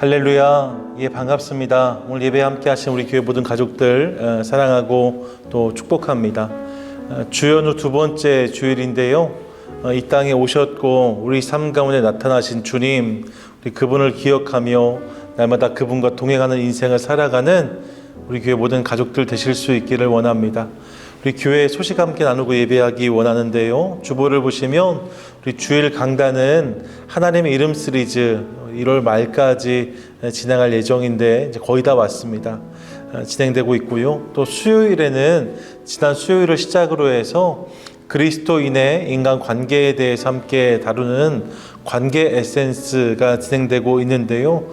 할렐루야, 예, 반갑습니다. 오늘 예배 함께 하신 우리 교회 모든 가족들 사랑하고 또 축복합니다. 주연 후 두 번째 주일인데요. 이 땅에 오셨고 우리 삶 가운데 나타나신 주님, 우리 그분을 기억하며 날마다 그분과 동행하는 인생을 살아가는 우리 교회 모든 가족들 되실 수 있기를 원합니다. 우리 교회 소식 함께 나누고 예배하기 원하는데요. 주보를 보시면 우리 주일 강단은 하나님의 이름 시리즈 1월 말까지 진행할 예정인데 이제 거의 다 왔습니다. 진행되고 있고요. 또 수요일에는 지난 수요일을 시작으로 해서 그리스도인의 인간 관계에 대해서 함께 다루는 관계 에센스가 진행되고 있는데요.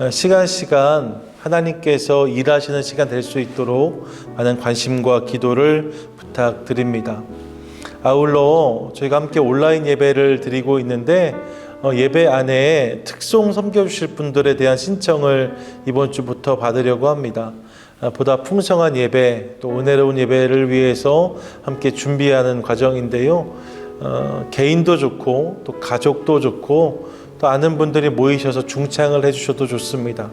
시간 하나님께서 일하시는 시간 될 수 있도록 많은 관심과 기도를 부탁드립니다. 아울러 저희가 함께 온라인 예배를 드리고 있는데 예배 안에 특송 섬겨주실 분들에 대한 신청을 이번 주부터 받으려고 합니다. 보다 풍성한 예배, 또 은혜로운 예배를 위해서 함께 준비하는 과정인데요. 개인도 좋고 또 가족도 좋고 또 아는 분들이 모이셔서 중창을 해주셔도 좋습니다.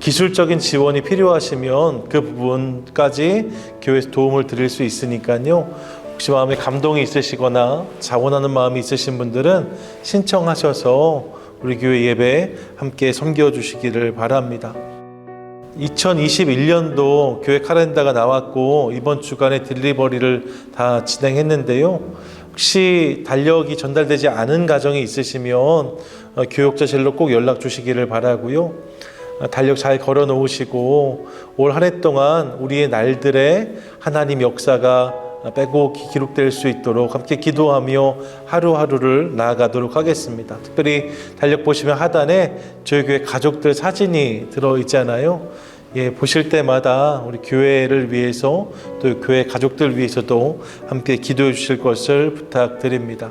기술적인 지원이 필요하시면 그 부분까지 교회에서 도움을 드릴 수 있으니까요. 혹시 마음에 감동이 있으시거나 자원하는 마음이 있으신 분들은 신청하셔서 우리 교회 예배에 함께 섬겨주시기를 바랍니다. 2021년도 교회 카렌다가 나왔고 이번 주간에 딜리버리를 다 진행했는데요. 혹시 달력이 전달되지 않은 가정이 있으시면 교육자실로 꼭 연락 주시기를 바라고요. 달력 잘 걸어 놓으시고 올 한 해 동안 우리의 날들의 하나님 역사가 빼곡히 기록될 수 있도록 함께 기도하며 하루하루를 나아가도록 하겠습니다. 특별히 달력 보시면 하단에 저희 교회 가족들 사진이 들어있잖아요. 예, 보실 때마다 우리 교회를 위해서 또 교회 가족들 위해서도 함께 기도해 주실 것을 부탁드립니다.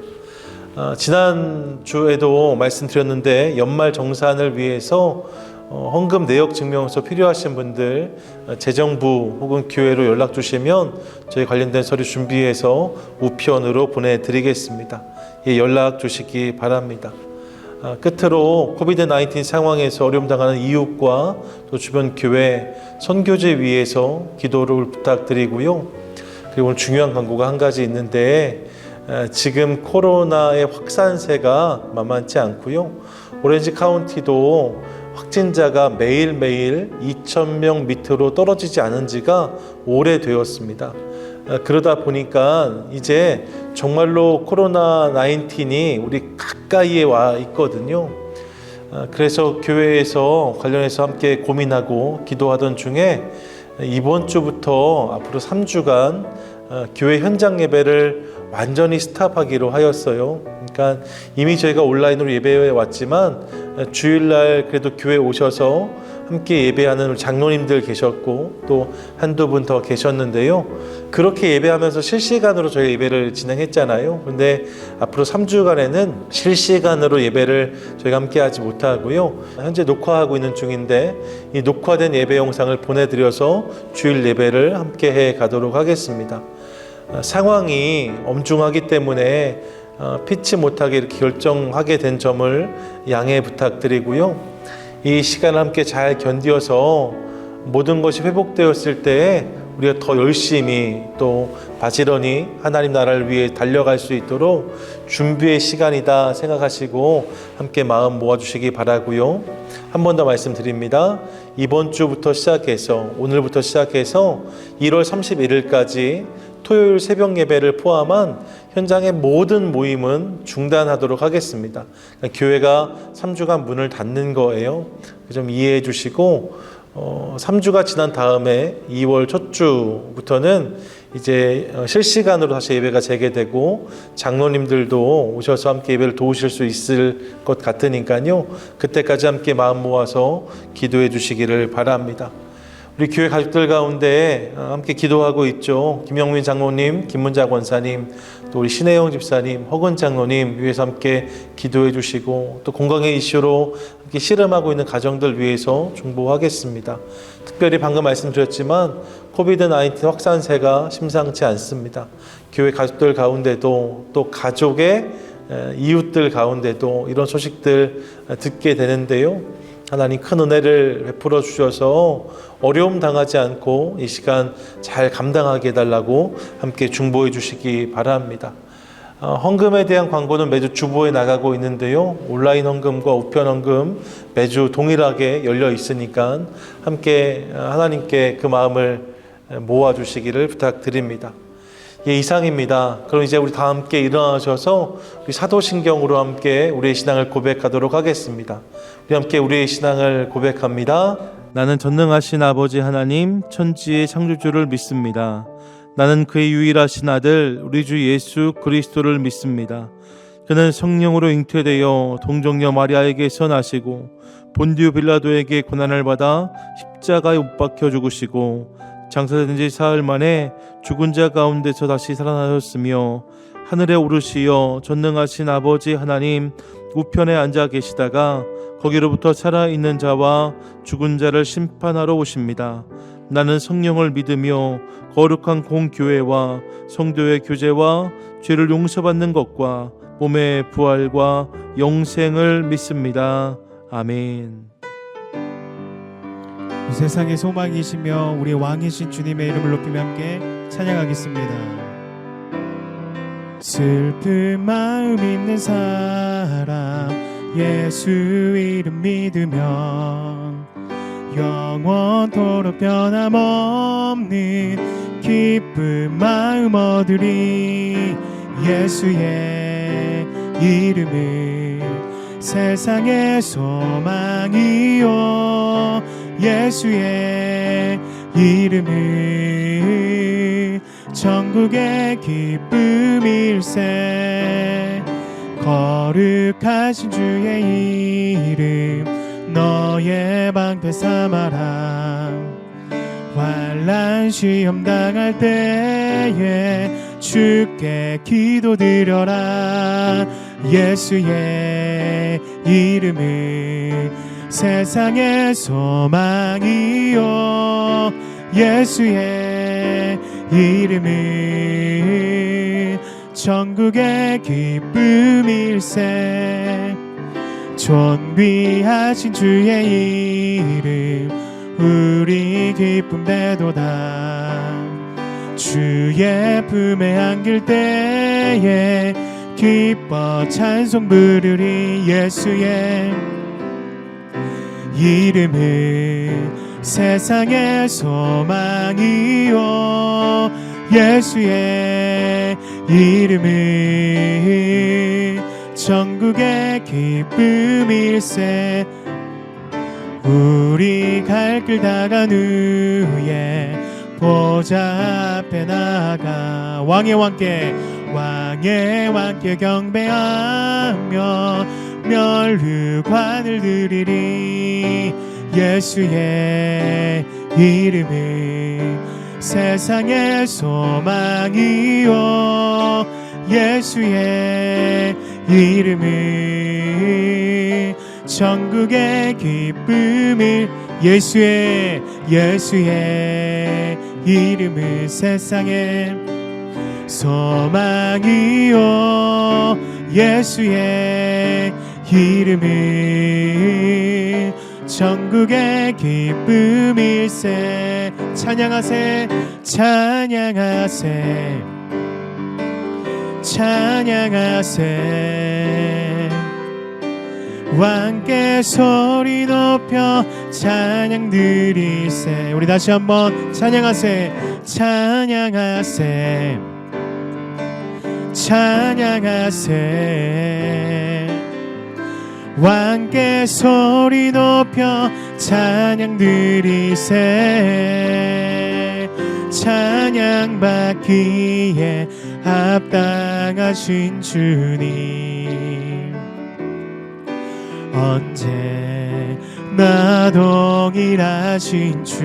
지난 주에도 말씀드렸는데 연말 정산을 위해서 헌금 내역 증명서 필요하신 분들 재정부 혹은 교회로 연락 주시면 저희 관련된 서류 준비해서 우편으로 보내드리겠습니다. 예, 연락 주시기 바랍니다. 끝으로 코비드-19 상황에서 어려움 당하는 이웃과 또 주변 교회 선교제 위해서 기도를 부탁드리고요. 그리고 오늘 중요한 광고가 한 가지 있는데 지금 코로나의 확산세가 만만치 않고요. 오렌지 카운티도 확진자가 매일매일 2,000명 밑으로 떨어지지 않은 지가 오래되었습니다. 그러다 보니까 이제 정말로 코로나19이 우리 가까이에 와 있거든요. 그래서 교회에서 관련해서 함께 고민하고 기도하던 중에 이번 주부터 앞으로 3주간 교회 현장 예배를 완전히 스탑하기로 하였어요. 그러니까 이미 저희가 온라인으로 예배해 왔지만 주일날 그래도 교회 오셔서 함께 예배하는 장로님들 계셨고 또 한두 분 더 계셨는데요. 그렇게 예배하면서 실시간으로 저희 예배를 진행했잖아요. 그런데 앞으로 3주간에는 실시간으로 예배를 저희가 함께 하지 못하고요. 현재 녹화하고 있는 중인데 이 녹화된 예배 영상을 보내드려서 주일 예배를 함께 해 가도록 하겠습니다. 상황이 엄중하기 때문에 피치 못하게 이렇게 결정하게 된 점을 양해 부탁드리고요. 이 시간을 함께 잘 견디어서 모든 것이 회복되었을 때 우리가 더 열심히 또 바지런히 하나님 나라를 위해 달려갈 수 있도록 준비의 시간이다 생각하시고 함께 마음 모아주시기 바라고요. 한 번 더 말씀드립니다. 이번 주부터 시작해서 오늘부터 시작해서 1월 31일까지 토요일 새벽 예배를 포함한 현장의 모든 모임은 중단하도록 하겠습니다. 그러니까 교회가 3주간 문을 닫는 거예요. 좀 이해해 주시고 3주가 지난 다음에 2월 첫 주부터는 이제 실시간으로 다시 예배가 재개되고 장로님들도 오셔서 함께 예배를 도우실 수 있을 것 같으니까요. 그때까지 함께 마음 모아서 기도해 주시기를 바랍니다. 우리 교회 가족들 가운데 함께 기도하고 있죠. 김영민 장로님, 김문자 권사님, 또 우리 신혜영 집사님, 허근 장로님 위해서 함께 기도해 주시고 또 건강의 이슈로 함께 씨름하고 있는 가정들 위해서 중보하겠습니다. 특별히 방금 말씀드렸지만 코비드-19 확산세가 심상치 않습니다. 교회 가족들 가운데도 또 가족의 이웃들 가운데도 이런 소식들 듣게 되는데요. 하나님 큰 은혜를 베풀어 주셔서 어려움 당하지 않고 이 시간 잘 감당하게 해달라고 함께 중보해 주시기 바랍니다. 헌금에 대한 광고는 매주 주보에 나가고 있는데요. 온라인 헌금과 우편 헌금 매주 동일하게 열려 있으니까 함께 하나님께 그 마음을 모아주시기를 부탁드립니다. 예, 이상입니다. 그럼 이제 우리 다 함께 일어나셔서 우리 사도신경으로 함께 우리의 신앙을 고백하도록 하겠습니다. 우리 함께 우리의 신앙을 고백합니다. 나는 전능하신 아버지 하나님 천지의 창조주를 믿습니다. 나는 그의 유일하신 아들 우리 주 예수 그리스도를 믿습니다. 그는 성령으로 잉태되어 동정녀 마리아에게서 나시고 본디오 빌라도에게 고난을 받아 십자가에 못 박혀 죽으시고 장사된 지 사흘 만에 죽은 자 가운데서 다시 살아나셨으며 하늘에 오르시어 전능하신 아버지 하나님 우편에 앉아 계시다가 거기로부터 살아있는 자와 죽은 자를 심판하러 오십니다. 나는 성령을 믿으며 거룩한 공교회와 성도의 교제와 죄를 용서받는 것과 몸의 부활과 영생을 믿습니다. 아멘. 이 세상의 소망이시며 우리 왕이신 주님의 이름을 높이며 함께 찬양하겠습니다. 슬픈 마음 있는 사람 예수 이름 믿으면 영원토록 변함없는 기쁜 마음 얻으리. 예수의 이름은 세상의 소망이요 예수의 이름은 천국의 기쁨일세. 거룩하신 주의 이름 너의 방패 삼아라. 환난 시험 당할 때에 주께 기도드려라. 예수의 이름은 세상의 소망이요 예수의 이름은 천국의 기쁨일세. 존귀하신 주의 이름 우리 기쁨 되도다. 주의 품에 안길 때에 기뻐 찬송 부르리. 예수의 이름은 세상의 소망이요 예수의 이름은 천국의 기쁨일세. 우리 갈 길 다 간 후에 보좌 앞에 나가 왕의 왕께 경배하며 멸류관을 드리리. 예수의 이름은 세상의 소망이요 예수의 이름은 천국의 기쁨을. 예수의 이름은 세상의 소망이요 예수의 이름은 천국의 기쁨일세. 찬양하세 찬양하세 찬양하세. 왕께 소리 높여 찬양 드리세. 우리 다시 한번 찬양하세 찬양하세 찬양하세. 왕께 소리 높여 찬양 드리세. 찬양 받기에 합당하신 주님 언제나 동일하신 주.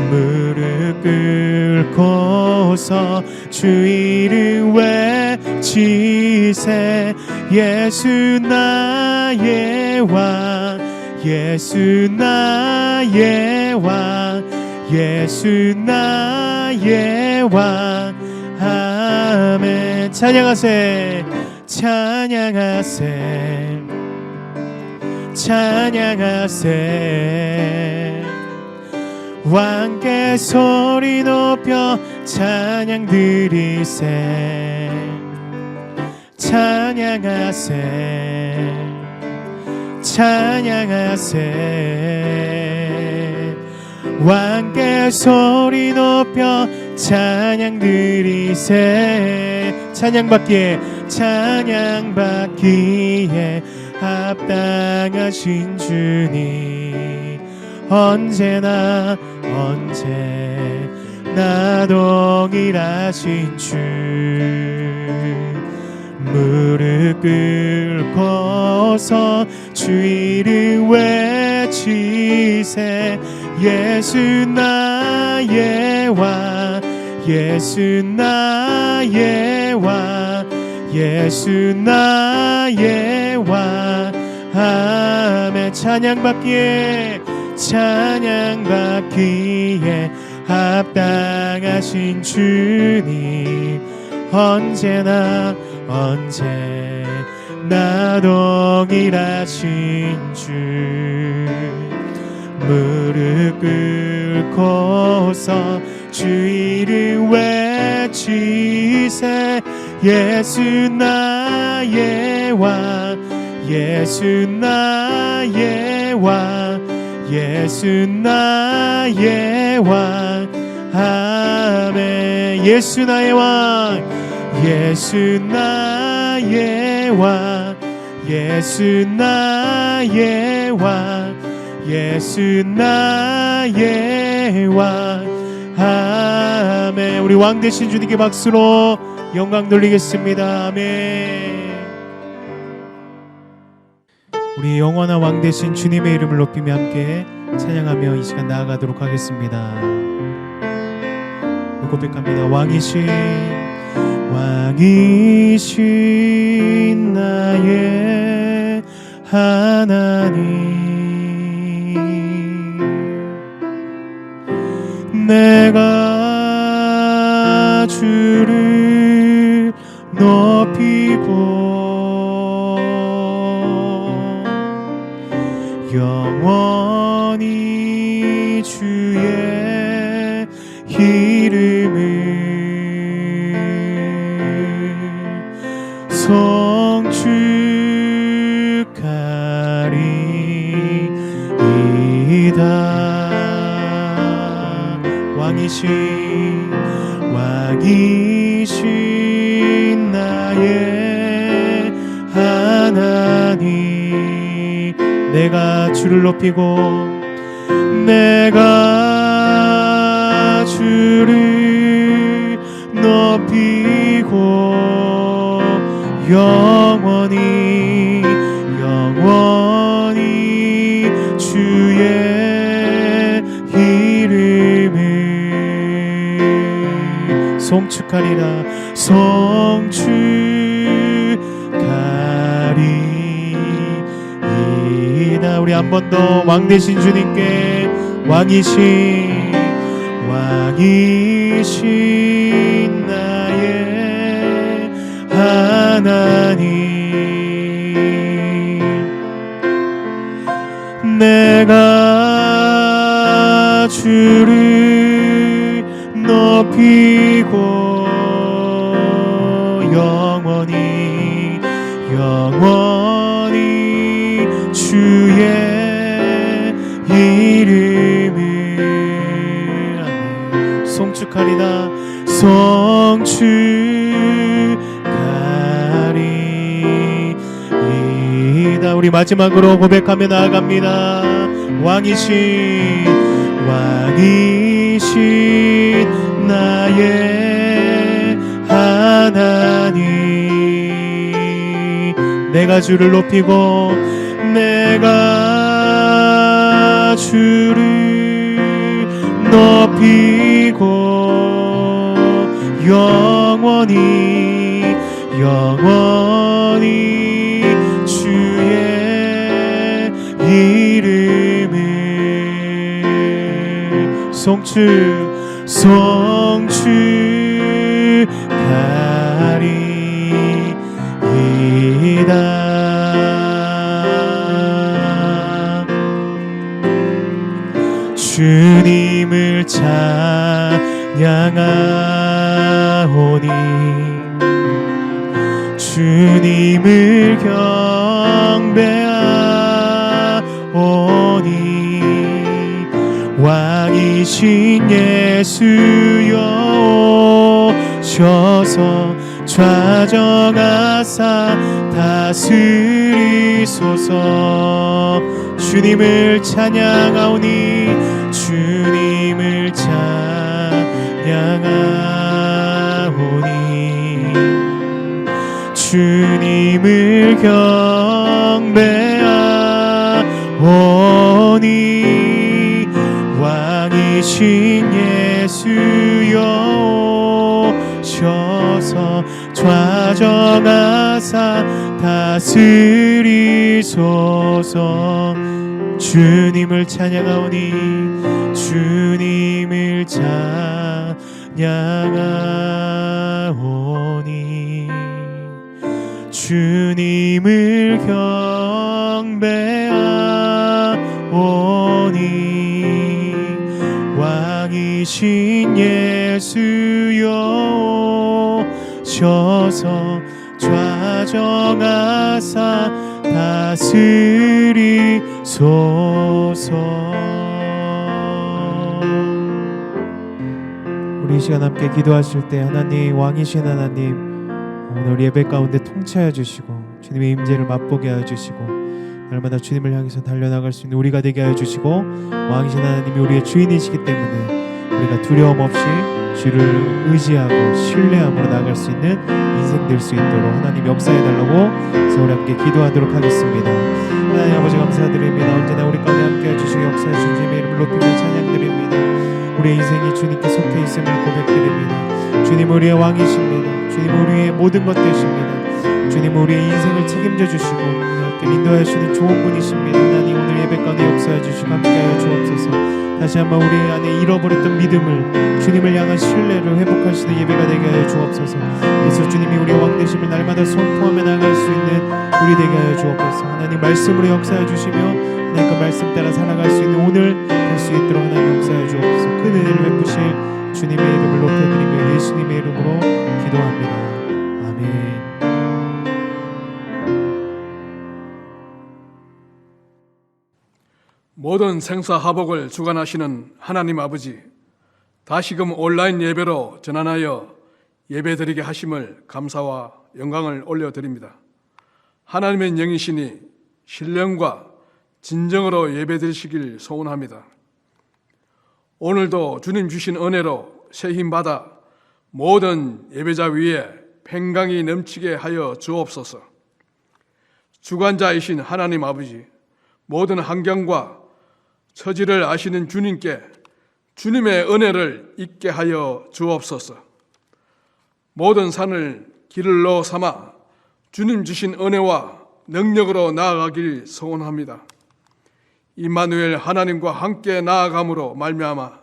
무릎 꿇고서 주 이름 외치세. 예수 나의 왕 예수 나의 왕 예수 나의 왕. 아멘. 찬양하세 찬양하세 찬양하세 왕께 소리 높여 찬양 드리세 찬양하세 찬양하세 왕께 소리 높여 찬양 드리세 찬양받기에 찬양받기에 합당하신 주님 언제나 동일하신 주 무릎 꿇고서 주 이름 외치세 예수 나의 왕 예수 나의 왕 예수 나의 왕 아멘 찬양받기에 합당하신 주님 언제나 동일하신 주 무릎 꿇고서 주 이름 외치세 예수 나의 왕 예수 나의 왕 예수 나의 왕 아멘 예수 나의 왕 예수 나의 왕 예수 나의 왕 예수 나의 왕 아멘 우리 왕 되신 주님께 박수로 영광 돌리겠습니다 아멘 우리 영원한 왕 되신 주님의 이름을 높이며 함께 찬양하며 이 시간 나아가도록 하겠습니다 고백합니다 왕이신 나의 하나님 내가 주를 높이고 영원히 주의 이름을 송축하리이다 왕이신 나의 하나님 내가 주를 높이고 내가 주를 높이고 영원히 주의 이름을 송축하리라 송축하리이다 우리 한 번 더 왕 되신 주님께 왕이신 나의 하나님 내가 주를 높이고 영원히 주의 이름을 송축하리다 송축하리이다 우리 마지막으로 고백하며 나아갑니다 왕이신 나의 하나님 내가 주를 높이고 내가 주를 높이고 영원히 주의 이름을 송축하리이다 주님을 찬양하오니 주님을 경배하오니 왕이신 예수여 오셔서 좌정하사 다스리소서. 주님을 찬양하오니 주님을 찬양하오니 주님을 경배하오니 왕이신 예수여 오셔서 좌정하사 다스리소서. 주님을 찬양하오니 주님을 찬양하오니 주님을 경배하오니 왕이신 예수여 오셔서 좌정하사 다스리소서. 우리 이 시간 함께 기도하실 때 하나님, 왕이신 하나님, 오늘 예배 가운데 통치하여 주시고 주님의 임재를 맛보게 하여 주시고 날마다 주님을 향해서 달려나갈 수 있는 우리가 되게 하여 주시고, 왕이신 하나님이 우리의 주인이시기 때문에 우리가 두려움 없이 주를 의지하고 신뢰함으로 나아갈 수 있는 인생 될 수 있도록 하나님 역사해 달라고 해서 우리 함께 기도하도록 하겠습니다. 하나님 아버지 감사드립니다. 언제나 우리 가운데 함께 해주시고 역사해 주신 주님의 이름을 높이며 찬양드립니다. 우리의 인생이 주님께 속해 있음을 고백드립니다. 주님 우리의 왕이십니다. 주님 우리의 모든 것 되십니다. 주님 우리의 인생을 책임져 주시고 함께 인도하여 주시는 좋은 분이십니다. 하나님 오늘 예배 가운데 역사해 주시고 함께하여 주옵소서. 다시 한번 우리 안에 잃어버렸던 믿음을, 주님을 향한 신뢰를 회복하시는 예배가 되게 하여 주옵소서. 예수 주님이 우리의 왕되심을 날마다 선포하며 나아갈 수 있는 우리 되게 하여 주옵소서. 하나님 말씀으로 역사해 주시며 하나님 그 말씀 따라 살아갈 수 있는 오늘 될 수 있도록 하나님 역사해 주옵소서. 큰 은혜를 베푸실 주님의 이름을 높여드리며 예수님의 이름으로 기도합니다. 아멘. 모든 생사화복을 주관하시는 하나님 아버지, 다시금 온라인 예배로 전환하여 예배드리게 하심을 감사와 영광을 올려드립니다. 하나님의 영이시니 신령과 진정으로 예배드리시길 소원합니다. 오늘도 주님 주신 은혜로 새 힘받아 모든 예배자 위에 평강이 넘치게 하여 주옵소서. 주관자이신 하나님 아버지, 모든 환경과 처지를 아시는 주님께 주님의 은혜를 잊게 하여 주옵소서. 모든 산을 길로 삼아 주님 주신 은혜와 능력으로 나아가길 소원합니다. 임마누엘 하나님과 함께 나아감으로 말미암아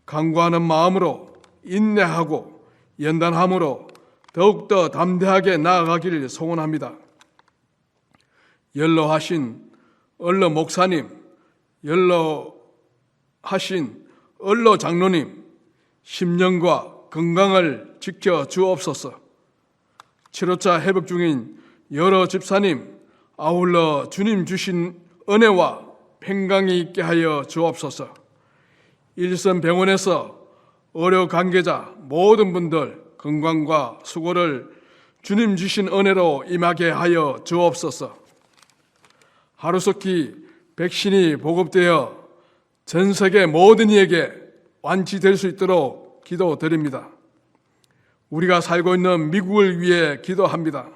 간구하는 마음으로 인내하고 연단함으로 더욱더 담대하게 나아가길 소원합니다. 연로하신 언로 목사님, 연로하신 언로 장로님, 심령과 건강을 지켜 주옵소서. 치료차 회복 중인 여러 집사님, 아울러 주님 주신 은혜와 평강이 있게 하여 주옵소서. 일선병원에서 의료 관계자 모든 분들 건강과 수고를 주님 주신 은혜로 임하게 하여 주옵소서. 하루속히 백신이 보급되어 전 세계 모든 이에게 완치될 수 있도록 기도드립니다. 우리가 살고 있는 미국을 위해 기도합니다.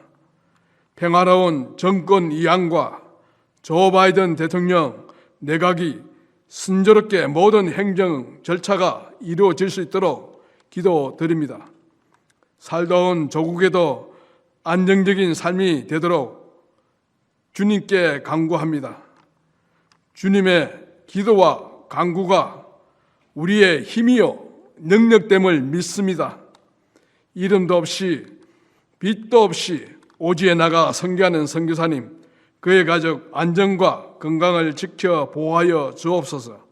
평화로운 정권 이양과 조 바이든 대통령 내각이 순조롭게 모든 행정 절차가 이루어질 수 있도록 기도드립니다. 살다 온 조국에도 안정적인 삶이 되도록 주님께 간구합니다. 주님의 기도와 간구가 우리의 힘이요 능력됨을 믿습니다. 이름도 없이 빛도 없이 오지에 나가 선교하는 선교사님, 그의 가족 안전과 건강을 지켜 보호하여 주옵소서.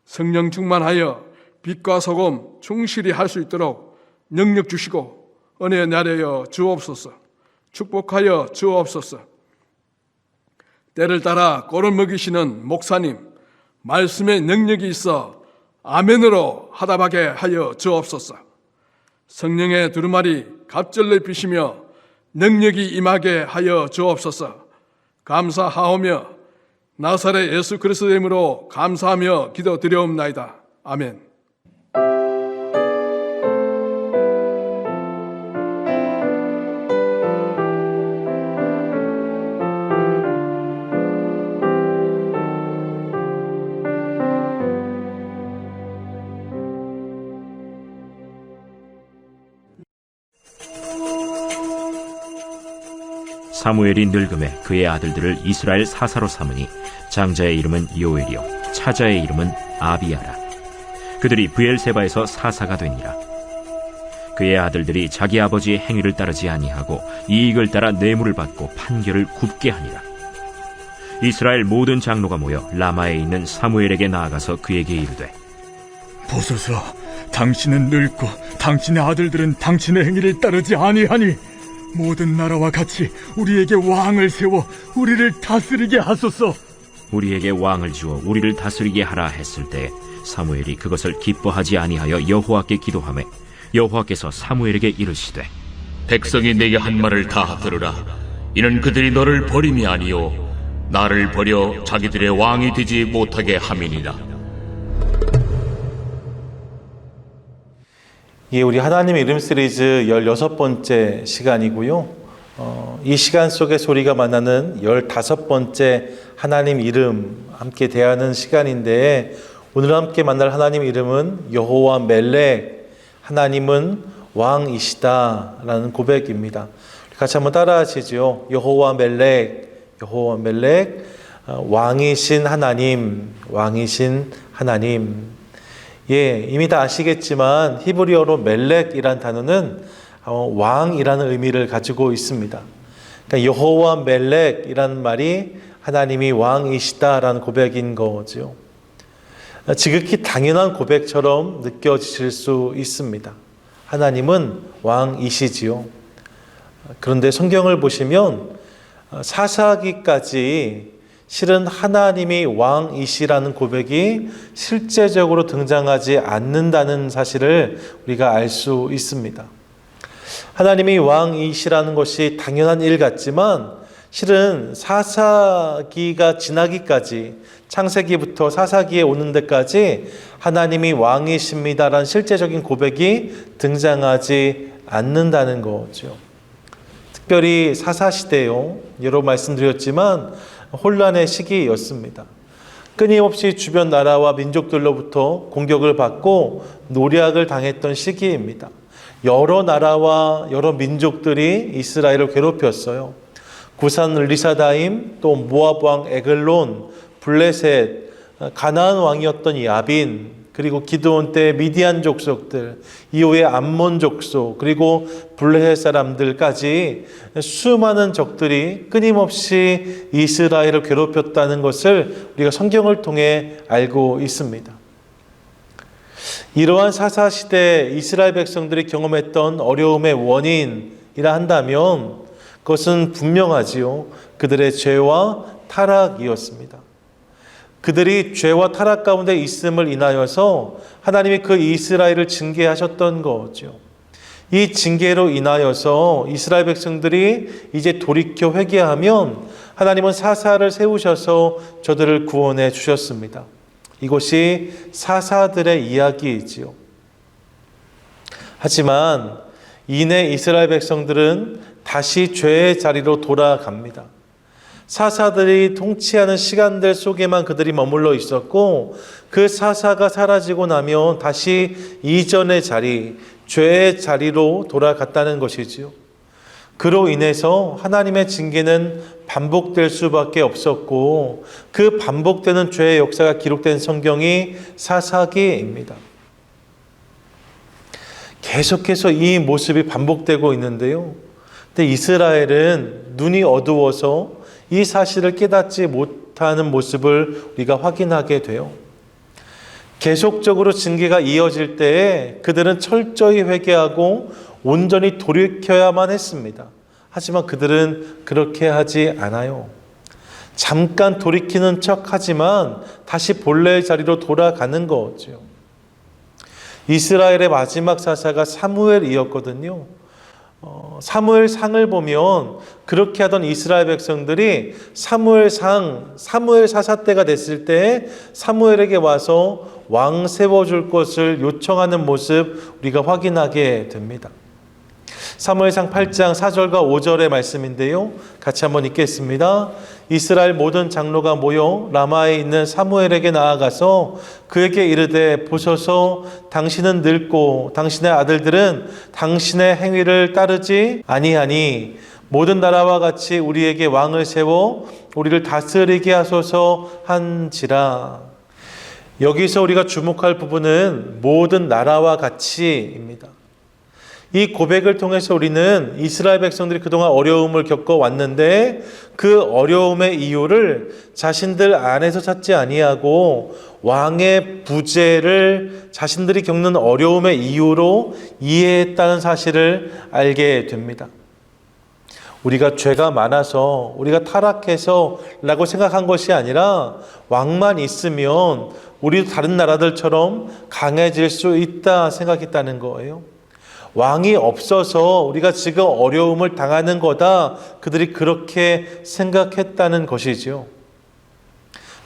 성령 충만하여 빛과 소금 충실히 할 수 있도록 능력 주시고 은혜 내려 주옵소서. 축복하여 주옵소서. 때를 따라 꼴을 먹이시는 목사님, 말씀의 능력이 있어 아멘으로 하답하게 하여 주옵소서. 성령의 두루마리 갑절로 입히시며 능력이 임하게 하여 주옵소서. 감사하오며 나사렛 예수 그리스도의 이름으로 감사하며 기도드려옵나이다. 아멘. 사무엘이 늙음에 그의 아들들을 이스라엘 사사로 삼으니 장자의 이름은 요엘이요 차자의 이름은 아비야라. 그들이 브엘세바에서 사사가 되니라. 그의 아들들이 자기 아버지의 행위를 따르지 아니하고 이익을 따라 뇌물을 받고 판결을 굽게 하니라. 이스라엘 모든 장로가 모여 라마에 있는 사무엘에게 나아가서 그에게 이르되, 보소서, 당신은 늙고 당신의 아들들은 당신의 행위를 따르지 아니하니 모든 나라와 같이 우리에게 왕을 세워 우리를 다스리게 하소서. 우리에게 왕을 주어 우리를 다스리게 하라 했을 때 사무엘이 그것을 기뻐하지 아니하여 여호와께 기도하매 여호와께서 사무엘에게 이르시되, 백성이 내게 한 말을 다 들으라. 이는 그들이 너를 버림이 아니요 나를 버려 자기들의 왕이 되지 못하게 함이니라. 예, 우리 하나님의 이름 시리즈 16번째 시간이고요. 이 시간 속에서 우리가 만나는 15번째 하나님 이름 함께 대하는 시간인데, 오늘 함께 만날 하나님 이름은 여호와 멜렉, 하나님은 왕이시다라는 고백입니다. 같이 한번 따라 하시죠. 여호와 멜렉, 여호와 멜렉, 왕이신 하나님, 왕이신 하나님. 예, 이미 다 아시겠지만 히브리어로 멜렉이란 단어는 왕이라는 의미를 가지고 있습니다. 그러니까 여호와 멜렉이라는 말이 하나님이 왕이시다라는 고백인 거죠. 지극히 당연한 고백처럼 느껴지실 수 있습니다. 하나님은 왕이시지요. 그런데 성경을 보시면 사사기까지 실은 하나님이 왕이시라는 고백이 실제적으로 등장하지 않는다는 사실을 우리가 알 수 있습니다. 하나님이 왕이시라는 것이 당연한 일 같지만 실은 사사기가 지나기까지, 창세기부터 사사기에 오는 데까지 하나님이 왕이십니다라는 실제적인 고백이 등장하지 않는다는 거죠. 특별히 사사시대요. 여러 말씀드렸지만 혼란의 시기였습니다. 끊임없이 주변 나라와 민족들로부터 공격을 받고 노략을 당했던 시기입니다. 여러 나라와 여러 민족들이 이스라엘을 괴롭혔어요. 구산 리사다임, 또 모압 왕 에글론, 블레셋, 가나안 왕이었던 야빈, 그리고 기드온 때 미디안 족속들, 이후에 암몬 족속, 그리고 블레셋 사람들까지 수많은 적들이 끊임없이 이스라엘을 괴롭혔다는 것을 우리가 성경을 통해 알고 있습니다. 이러한 사사시대 이스라엘 백성들이 경험했던 어려움의 원인이라 한다면 그것은 분명하지요. 그들의 죄와 타락이었습니다. 그들이 죄와 타락 가운데 있음을 인하여서 하나님이 그 이스라엘을 징계하셨던 거죠. 이 징계로 인하여서 이스라엘 백성들이 이제 돌이켜 회개하면 하나님은 사사를 세우셔서 저들을 구원해 주셨습니다. 이것이 사사들의 이야기이지요. 하지만 이내 이스라엘 백성들은 다시 죄의 자리로 돌아갑니다. 사사들이 통치하는 시간들 속에만 그들이 머물러 있었고, 그 사사가 사라지고 나면 다시 이전의 자리, 죄의 자리로 돌아갔다는 것이지요. 그로 인해서 하나님의 징계는 반복될 수밖에 없었고, 그 반복되는 죄의 역사가 기록된 성경이 사사기입니다. 계속해서 이 모습이 반복되고 있는데요. 근데 이스라엘은 눈이 어두워서 이 사실을 깨닫지 못하는 모습을 우리가 확인하게 돼요. 계속적으로 징계가 이어질 때에 그들은 철저히 회개하고 온전히 돌이켜야만 했습니다. 하지만 그들은 그렇게 하지 않아요. 잠깐 돌이키는 척하지만 다시 본래의 자리로 돌아가는 거죠. 이스라엘의 마지막 사사가 사무엘이었거든요. 사무엘상을 보면 그렇게 하던 이스라엘 백성들이 사무엘 사사 때가 됐을 때 사무엘에게 와서 왕 세워줄 것을 요청하는 모습 우리가 확인하게 됩니다. 사무엘상 8장 4절과 5절의 말씀인데요. 같이 한번 읽겠습니다. 이스라엘 모든 장로가 모여 라마에 있는 사무엘에게 나아가서 그에게 이르되 보소서 당신은 늙고 당신의 아들들은 당신의 행위를 따르지 아니하니 모든 나라와 같이 우리에게 왕을 세워 우리를 다스리게 하소서 한지라. 여기서 우리가 주목할 부분은 모든 나라와 같이입니다. 이 고백을 통해서 우리는 이스라엘 백성들이 그동안 어려움을 겪어왔는데 그 어려움의 이유를 자신들 안에서 찾지 아니하고 왕의 부재를 자신들이 겪는 어려움의 이유로 이해했다는 사실을 알게 됩니다. 우리가 죄가 많아서 우리가 타락해서 라고 생각한 것이 아니라 왕만 있으면 우리도 다른 나라들처럼 강해질 수 있다 생각했다는 거예요. 왕이 없어서 우리가 지금 어려움을 당하는 거다. 그들이 그렇게 생각했다는 것이지요.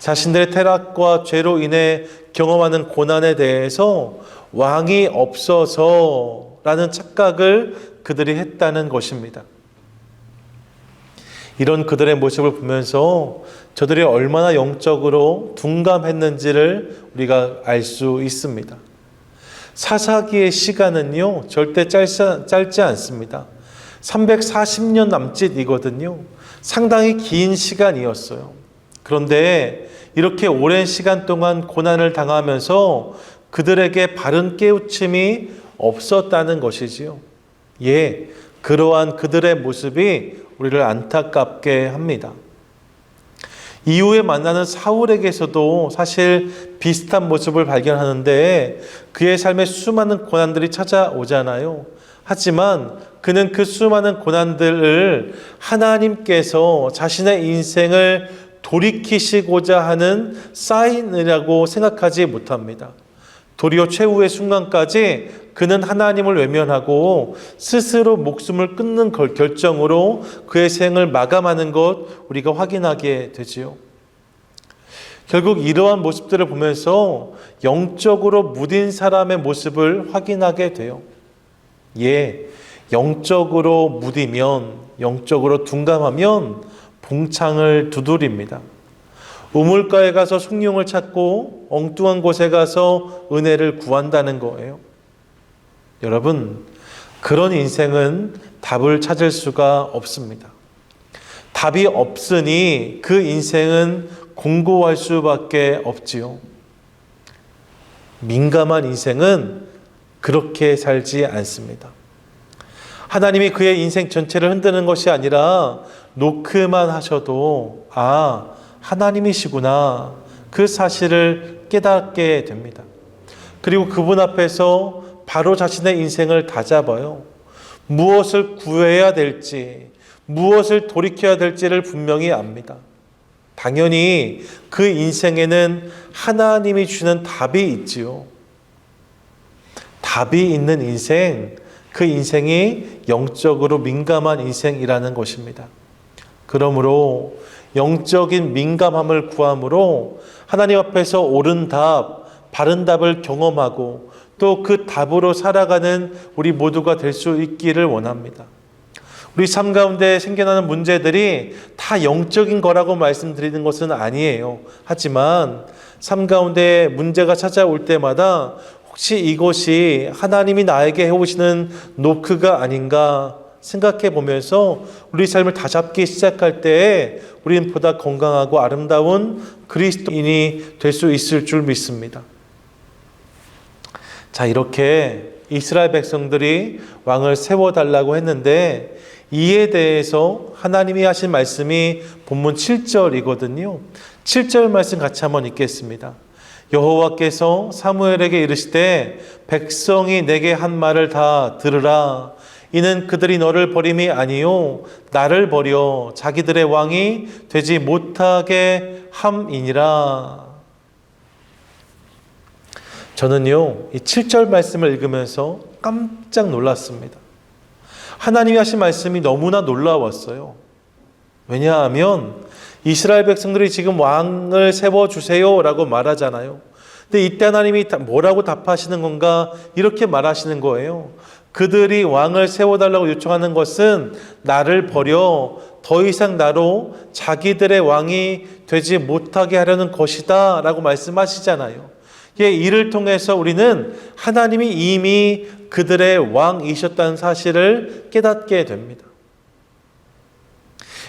자신들의 타락과 죄로 인해 경험하는 고난에 대해서 왕이 없어서라는 착각을 그들이 했다는 것입니다. 이런 그들의 모습을 보면서 저들이 얼마나 영적으로 둔감했는지를 우리가 알 수 있습니다. 사사기의 시간은요 절대 짧지 않습니다. 340년 남짓이거든요. 상당히 긴 시간이었어요. 그런데 이렇게 오랜 시간 동안 고난을 당하면서 그들에게 바른 깨우침이 없었다는 것이지요. 예, 그러한 그들의 모습이 우리를 안타깝게 합니다. 이후에 만나는 사울에게서도 사실 비슷한 모습을 발견하는데 그의 삶에 수많은 고난들이 찾아오잖아요. 하지만 그는 그 수많은 고난들을 하나님께서 자신의 인생을 돌이키시고자 하는 사인이라고 생각하지 못합니다. 도리어 최후의 순간까지 그는 하나님을 외면하고 스스로 목숨을 끊는 결정으로 그의 생을 마감하는 것 우리가 확인하게 되지요. 결국 이러한 모습들을 보면서 영적으로 무딘 사람의 모습을 확인하게 돼요. 예, 영적으로 무디면, 영적으로 둔감하면 봉창을 두드립니다. 우물가에 가서 숭늉을 찾고 엉뚱한 곳에 가서 은혜를 구한다는 거예요. 여러분, 그런 인생은 답을 찾을 수가 없습니다. 답이 없으니 그 인생은 공고할 수밖에 없지요. 민감한 인생은 그렇게 살지 않습니다. 하나님이 그의 인생 전체를 흔드는 것이 아니라 노크만 하셔도 하나님이시구나 그 사실을 깨닫게 됩니다. 그리고 그분 앞에서 바로 자신의 인생을 다잡아요. 무엇을 구해야 될지, 무엇을 돌이켜야 될지를 분명히 압니다. 당연히 그 인생에는 하나님이 주는 답이 있지요. 답이 있는 인생, 그 인생이 영적으로 민감한 인생이라는 것입니다. 그러므로 영적인 민감함을 구함으로 하나님 앞에서 옳은 답, 바른 답을 경험하고 또 그 답으로 살아가는 우리 모두가 될 수 있기를 원합니다. 우리 삶 가운데 생겨나는 문제들이 다 영적인 거라고 말씀드리는 것은 아니에요. 하지만 삶 가운데 문제가 찾아올 때마다 혹시 이것이 하나님이 나에게 해오시는 노크가 아닌가 생각해 보면서 우리 삶을 다잡기 시작할 때에 우리는 보다 건강하고 아름다운 그리스도인이 될 수 있을 줄 믿습니다. 자, 이렇게 이스라엘 백성들이 왕을 세워달라고 했는데 이에 대해서 하나님이 하신 말씀이 본문 7절이거든요. 7절 말씀 같이 한번 읽겠습니다. 여호와께서 사무엘에게 이르시되 백성이 내게 한 말을 다 들으라. 이는 그들이 너를 버림이 아니요 나를 버려 자기들의 왕이 되지 못하게 함이니라. 저는요, 이 7절 말씀을 읽으면서 깜짝 놀랐습니다. 하나님이 하신 말씀이 너무나 놀라웠어요. 왜냐하면 이스라엘 백성들이 지금 왕을 세워주세요 라고 말하잖아요. 근데 이때 하나님이 뭐라고 답하시는 건가? 이렇게 말하시는 거예요. 그들이 왕을 세워달라고 요청하는 것은 나를 버려 더 이상 나로 자기들의 왕이 되지 못하게 하려는 것이다 라고 말씀하시잖아요. 이를 통해서 우리는 하나님이 이미 그들의 왕이셨다는 사실을 깨닫게 됩니다.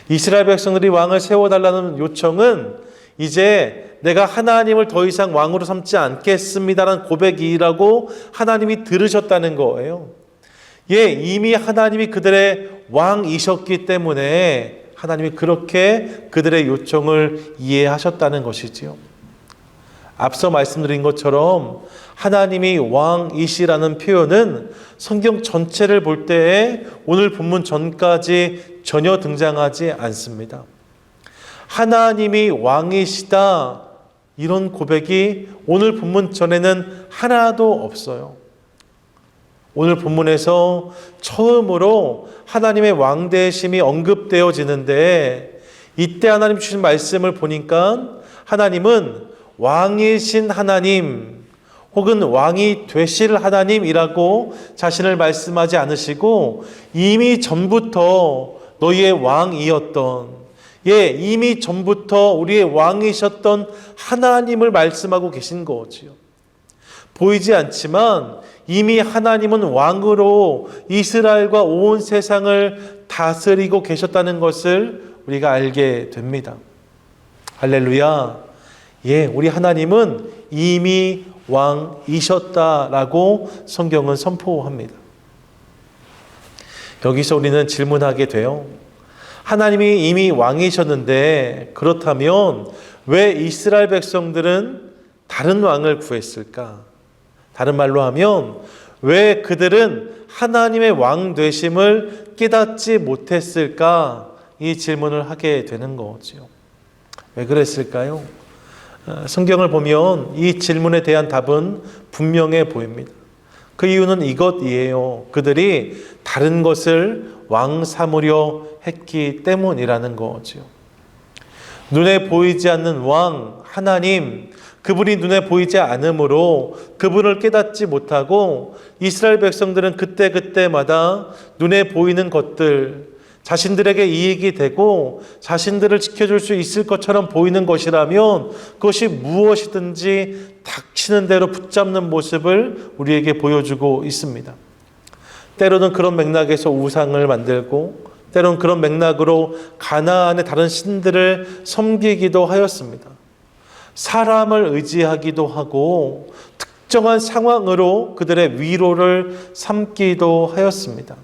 이스라엘 백성들이 왕을 세워달라는 요청은 이제 내가 하나님을 더 이상 왕으로 삼지 않겠습니다라는 고백이라고 하나님이 들으셨다는 거예요. 이미 하나님이 그들의 왕이셨기 때문에 하나님이 그렇게 그들의 요청을 이해하셨다는 것이지요. 앞서 말씀드린 것처럼 하나님이 왕이시라는 표현은 성경 전체를 볼 때에 오늘 본문 전까지 전혀 등장하지 않습니다. 하나님이 왕이시다 이런 고백이 오늘 본문 전에는 하나도 없어요. 오늘 본문에서 처음으로 하나님의 왕되심이 언급되어지는데 이때 하나님 주신 말씀을 보니까 하나님은 왕이신 하나님 혹은 왕이 되실 하나님이라고 자신을 말씀하지 않으시고 이미 전부터 너희의 왕이었던 이미 전부터 우리의 왕이셨던 하나님을 말씀하고 계신 거지요. 보이지 않지만 이미 하나님은 왕으로 이스라엘과 온 세상을 다스리고 계셨다는 것을 우리가 알게 됩니다. 할렐루야. 우리 하나님은 이미 왕이셨다라고 성경은 선포합니다. 여기서 우리는 질문하게 돼요. 하나님이 이미 왕이셨는데 그렇다면 왜 이스라엘 백성들은 다른 왕을 구했을까? 다른 말로 하면 왜 그들은 하나님의 왕 되심을 깨닫지 못했을까? 이 질문을 하게 되는 거죠. 왜 그랬을까요? 성경을 보면 이 질문에 대한 답은 분명해 보입니다. 그 이유는 이것이에요. 그들이 다른 것을 왕 삼으려 했기 때문이라는 거죠. 눈에 보이지 않는 왕, 하나님, 그분이 눈에 보이지 않으므로 그분을 깨닫지 못하고 이스라엘 백성들은 그때마다 눈에 보이는 것들, 자신들에게 이익이 되고 자신들을 지켜줄 수 있을 것처럼 보이는 것이라면 그것이 무엇이든지 닥치는 대로 붙잡는 모습을 우리에게 보여주고 있습니다. 때로는 그런 맥락에서 우상을 만들고 때로는 그런 맥락으로 가나안의 다른 신들을 섬기기도 하였습니다. 사람을 의지하기도 하고 특정한 상황으로 그들의 위로를 삼기도 하였습니다.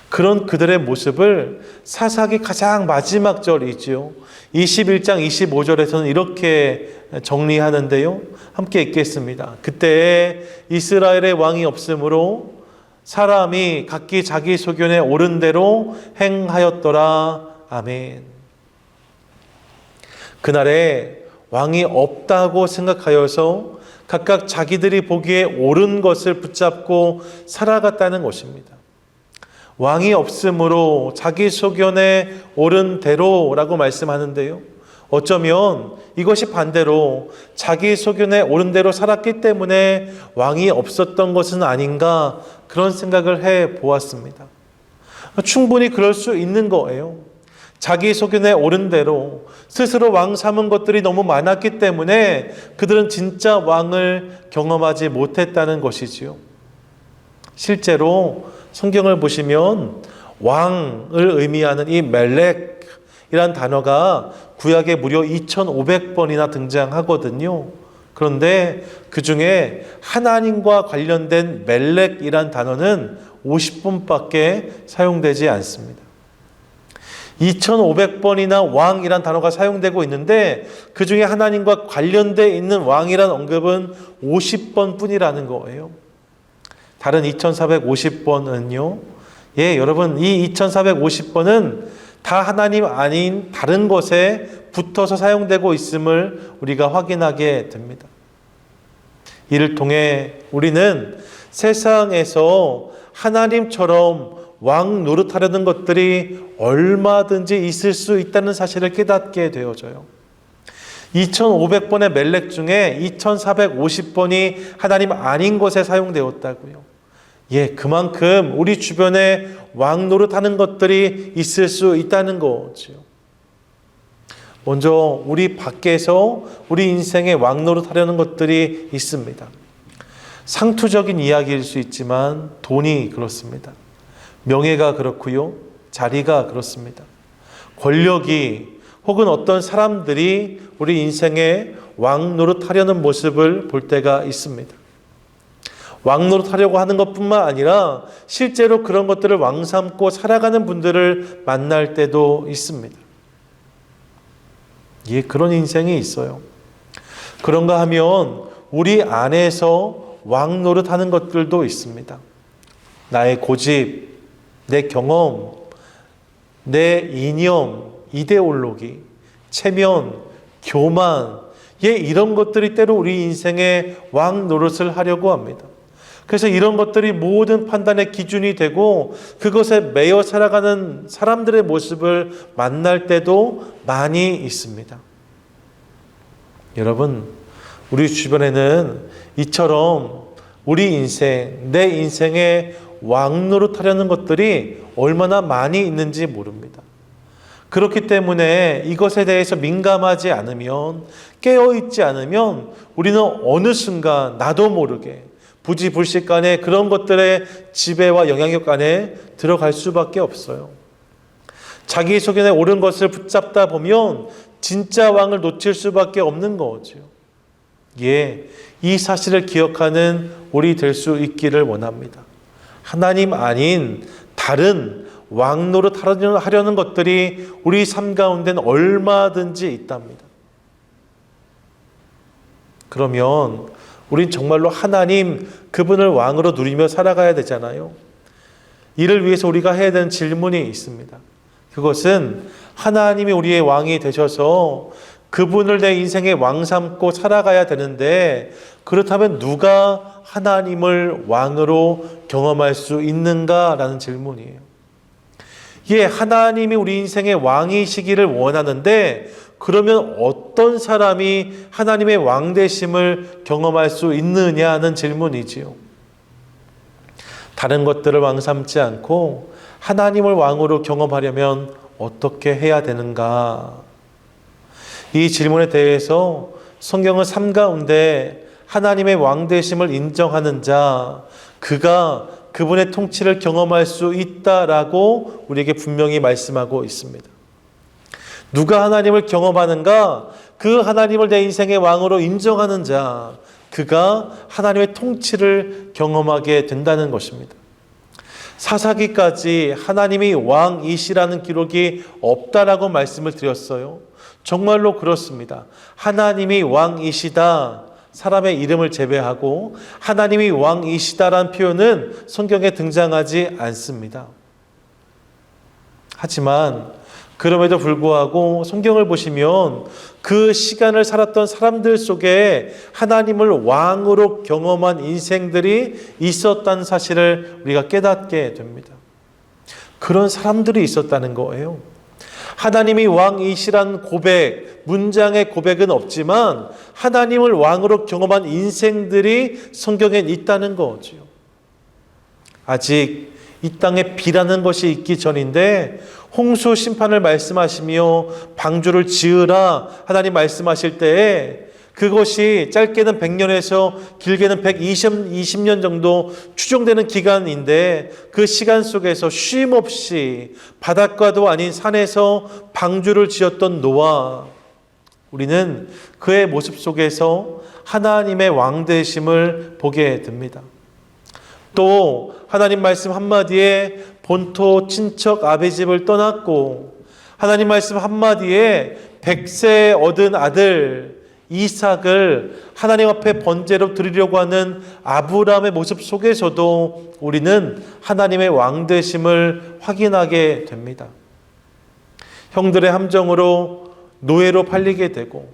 그런 그들의 모습을 사사기 가장 마지막 절이지요. 21장 25절에서는 이렇게 정리하는데요. 함께 읽겠습니다. 그때 이스라엘의 왕이 없으므로 사람이 각기 자기 소견에 옳은 대로 행하였더라. 아멘. 그날에 왕이 없다고 생각하여서 각각 자기들이 보기에 옳은 것을 붙잡고 살아갔다는 것입니다. 왕이 없으므로 자기 소견에 옳은 대로라고 말씀하는데요. 어쩌면 이것이 반대로 자기 소견에 옳은 대로 살았기 때문에 왕이 없었던 것은 아닌가 그런 생각을 해 보았습니다. 충분히 그럴 수 있는 거예요. 자기 소견에 옳은 대로 스스로 왕 삼은 것들이 너무 많았기 때문에 그들은 진짜 왕을 경험하지 못했다는 것이지요. 실제로 성경을 보시면 왕을 의미하는 이 멜렉이란 단어가 구약에 무려 2500번이나 등장하거든요. 그런데 그 중에 하나님과 관련된 멜렉이란 단어는 50번밖에 사용되지 않습니다. 2500번이나 왕이란 단어가 사용되고 있는데 그 중에 하나님과 관련되어 있는 왕이란 언급은 50번 뿐이라는 거예요. 다른 2450번은요. 예, 여러분, 이 2450번은 다 하나님 아닌 다른 것에 붙어서 사용되고 있음을 우리가 확인하게 됩니다. 이를 통해 우리는 세상에서 하나님처럼 왕 노릇하려는 것들이 얼마든지 있을 수 있다는 사실을 깨닫게 되어져요. 2500번의 멜렉 중에 2450번이 하나님 아닌 것에 사용되었다고요. 예, 그만큼 우리 주변에 왕 노릇하는 것들이 있을 수 있다는 거죠. 먼저 우리 밖에서 우리 인생에 왕 노릇하려는 것들이 있습니다. 상투적인 이야기일 수 있지만 돈이 그렇습니다. 명예가 그렇고요. 자리가 그렇습니다. 권력이 혹은 어떤 사람들이 우리 인생에 왕 노릇하려는 모습을 볼 때가 있습니다. 왕 노릇하려고 하는 것뿐만 아니라 실제로 그런 것들을 왕 삼고 살아가는 분들을 만날 때도 있습니다. 예, 그런 인생이 있어요. 그런가 하면 우리 안에서 왕 노릇하는 것들도 있습니다. 나의 고집, 내 경험, 내 이념, 이데올로기, 체면, 교만, 예, 이런 것들이 때로 우리 인생에 왕 노릇을 하려고 합니다. 그래서 이런 것들이 모든 판단의 기준이 되고 그것에 매여 살아가는 사람들의 모습을 만날 때도 많이 있습니다. 여러분, 우리 주변에는 이처럼 우리 인생, 내 인생에 왕 노릇하려는 것들이 얼마나 많이 있는지 모릅니다. 그렇기 때문에 이것에 대해서 민감하지 않으면, 깨어있지 않으면 우리는 어느 순간 나도 모르게 부지불식간에 그런 것들의 지배와 영향력 안에 들어갈 수밖에 없어요. 자기 속에 옳은 것을 붙잡다 보면 진짜 왕을 놓칠 수밖에 없는 거죠. 예, 이 사실을 기억하는 우리 될 수 있기를 원합니다. 하나님 아닌 다른 왕 노릇하려는 것들이 우리 삶 가운데는 얼마든지 있답니다. 그러면 우린 정말로 하나님 그분을 왕으로 누리며 살아가야 되잖아요. 이를 위해서 우리가 해야 되는 질문이 있습니다. 그것은 하나님이 우리의 왕이 되셔서 그분을 내 인생의 왕 삼고 살아가야 되는데, 그렇다면 누가 하나님을 왕으로 경험할 수 있는가라는 질문이에요. 예, 하나님이 우리 인생의 왕이시기를 원하는데 그러면 어떤 사람이 하나님의 왕 되심을 경험할 수 있느냐는 질문이지요. 다른 것들을 왕 삼지 않고 하나님을 왕으로 경험하려면 어떻게 해야 되는가? 이 질문에 대해서 성경은 삶 가운데 하나님의 왕 되심을 인정하는 자, 그가 그분의 통치를 경험할 수 있다라고 우리에게 분명히 말씀하고 있습니다. 누가 하나님을 경험하는가? 그 하나님을 내 인생의 왕으로 인정하는 자, 그가 하나님의 통치를 경험하게 된다는 것입니다. 사사기까지 하나님이 왕이시라는 기록이 없다라고 말씀을 드렸어요. 정말로 그렇습니다. 하나님이 왕이시다, 사람의 이름을 제외하고 하나님이 왕이시다라는 표현은 성경에 등장하지 않습니다. 하지만 그럼에도 불구하고 성경을 보시면 그 시간을 살았던 사람들 속에 하나님을 왕으로 경험한 인생들이 있었다는 사실을 우리가 깨닫게 됩니다. 그런 사람들이 있었다는 거예요. 하나님이 왕이시란 고백, 문장의 고백은 없지만 하나님을 왕으로 경험한 인생들이 성경에 있다는 거죠. 아직 이 땅에 비라는 것이 있기 전인데 홍수 심판을 말씀하시며 방주를 지으라 하나님 말씀하실 때에 그것이 짧게는 100년에서 길게는 120년 정도 추정되는 기간인데, 그 시간 속에서 쉼 없이 바닷가도 아닌 산에서 방주를 지었던 노아, 우리는 그의 모습 속에서 하나님의 왕 되심을 보게 됩니다. 또 하나님 말씀 한마디에 본토 친척 아비 집을 떠났고 하나님 말씀 한마디에 100세 얻은 아들 이삭을 하나님 앞에 번제로 드리려고 하는 아브라함의 모습 속에서도 우리는 하나님의 왕 되심을 확인하게 됩니다. 형들의 함정으로 노예로 팔리게 되고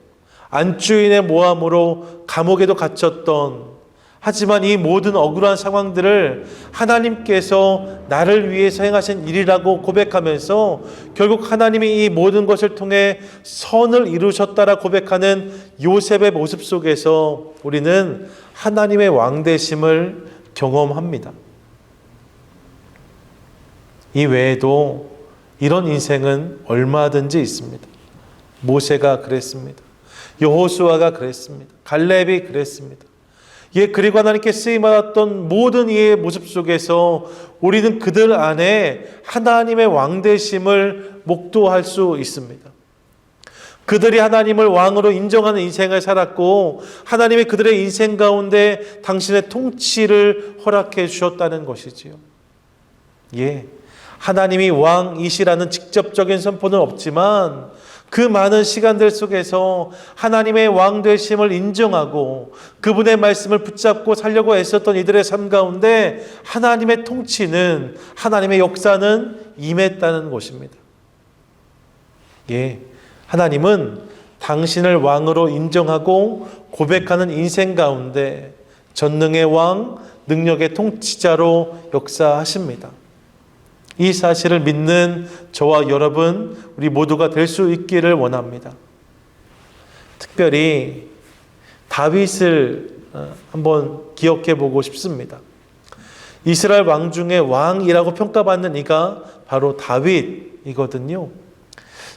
안주인의 모함으로 감옥에도 갇혔던, 하지만 이 모든 억울한 상황들을 하나님께서 나를 위해서 행하신 일이라고 고백하면서 결국 하나님이 이 모든 것을 통해 선을 이루셨다라 고백하는 요셉의 모습 속에서 우리는 하나님의 왕 되심을 경험합니다. 이 외에도 이런 인생은 얼마든지 있습니다. 모세가 그랬습니다. 여호수아가 그랬습니다. 갈렙이 그랬습니다. 그리고 하나님께 쓰임받았던 모든 이의 모습 속에서 우리는 그들 안에 하나님의 왕 되심을 목도할 수 있습니다. 그들이 하나님을 왕으로 인정하는 인생을 살았고 하나님이 그들의 인생 가운데 당신의 통치를 허락해 주셨다는 것이지요. 하나님이 왕이시라는 직접적인 선포는 없지만 그 많은 시간들 속에서 하나님의 왕 되심을 인정하고 그분의 말씀을 붙잡고 살려고 애썼던 이들의 삶 가운데 하나님의 통치는, 하나님의 역사는 임했다는 것입니다. 하나님은 당신을 왕으로 인정하고 고백하는 인생 가운데 전능의 왕, 능력의 통치자로 역사하십니다. 이 사실을 믿는 저와 여러분, 우리 모두가 될 수 있기를 원합니다. 특별히 다윗을 한번 기억해 보고 싶습니다. 이스라엘 왕 중에 왕이라고 평가받는 이가 바로 다윗이거든요.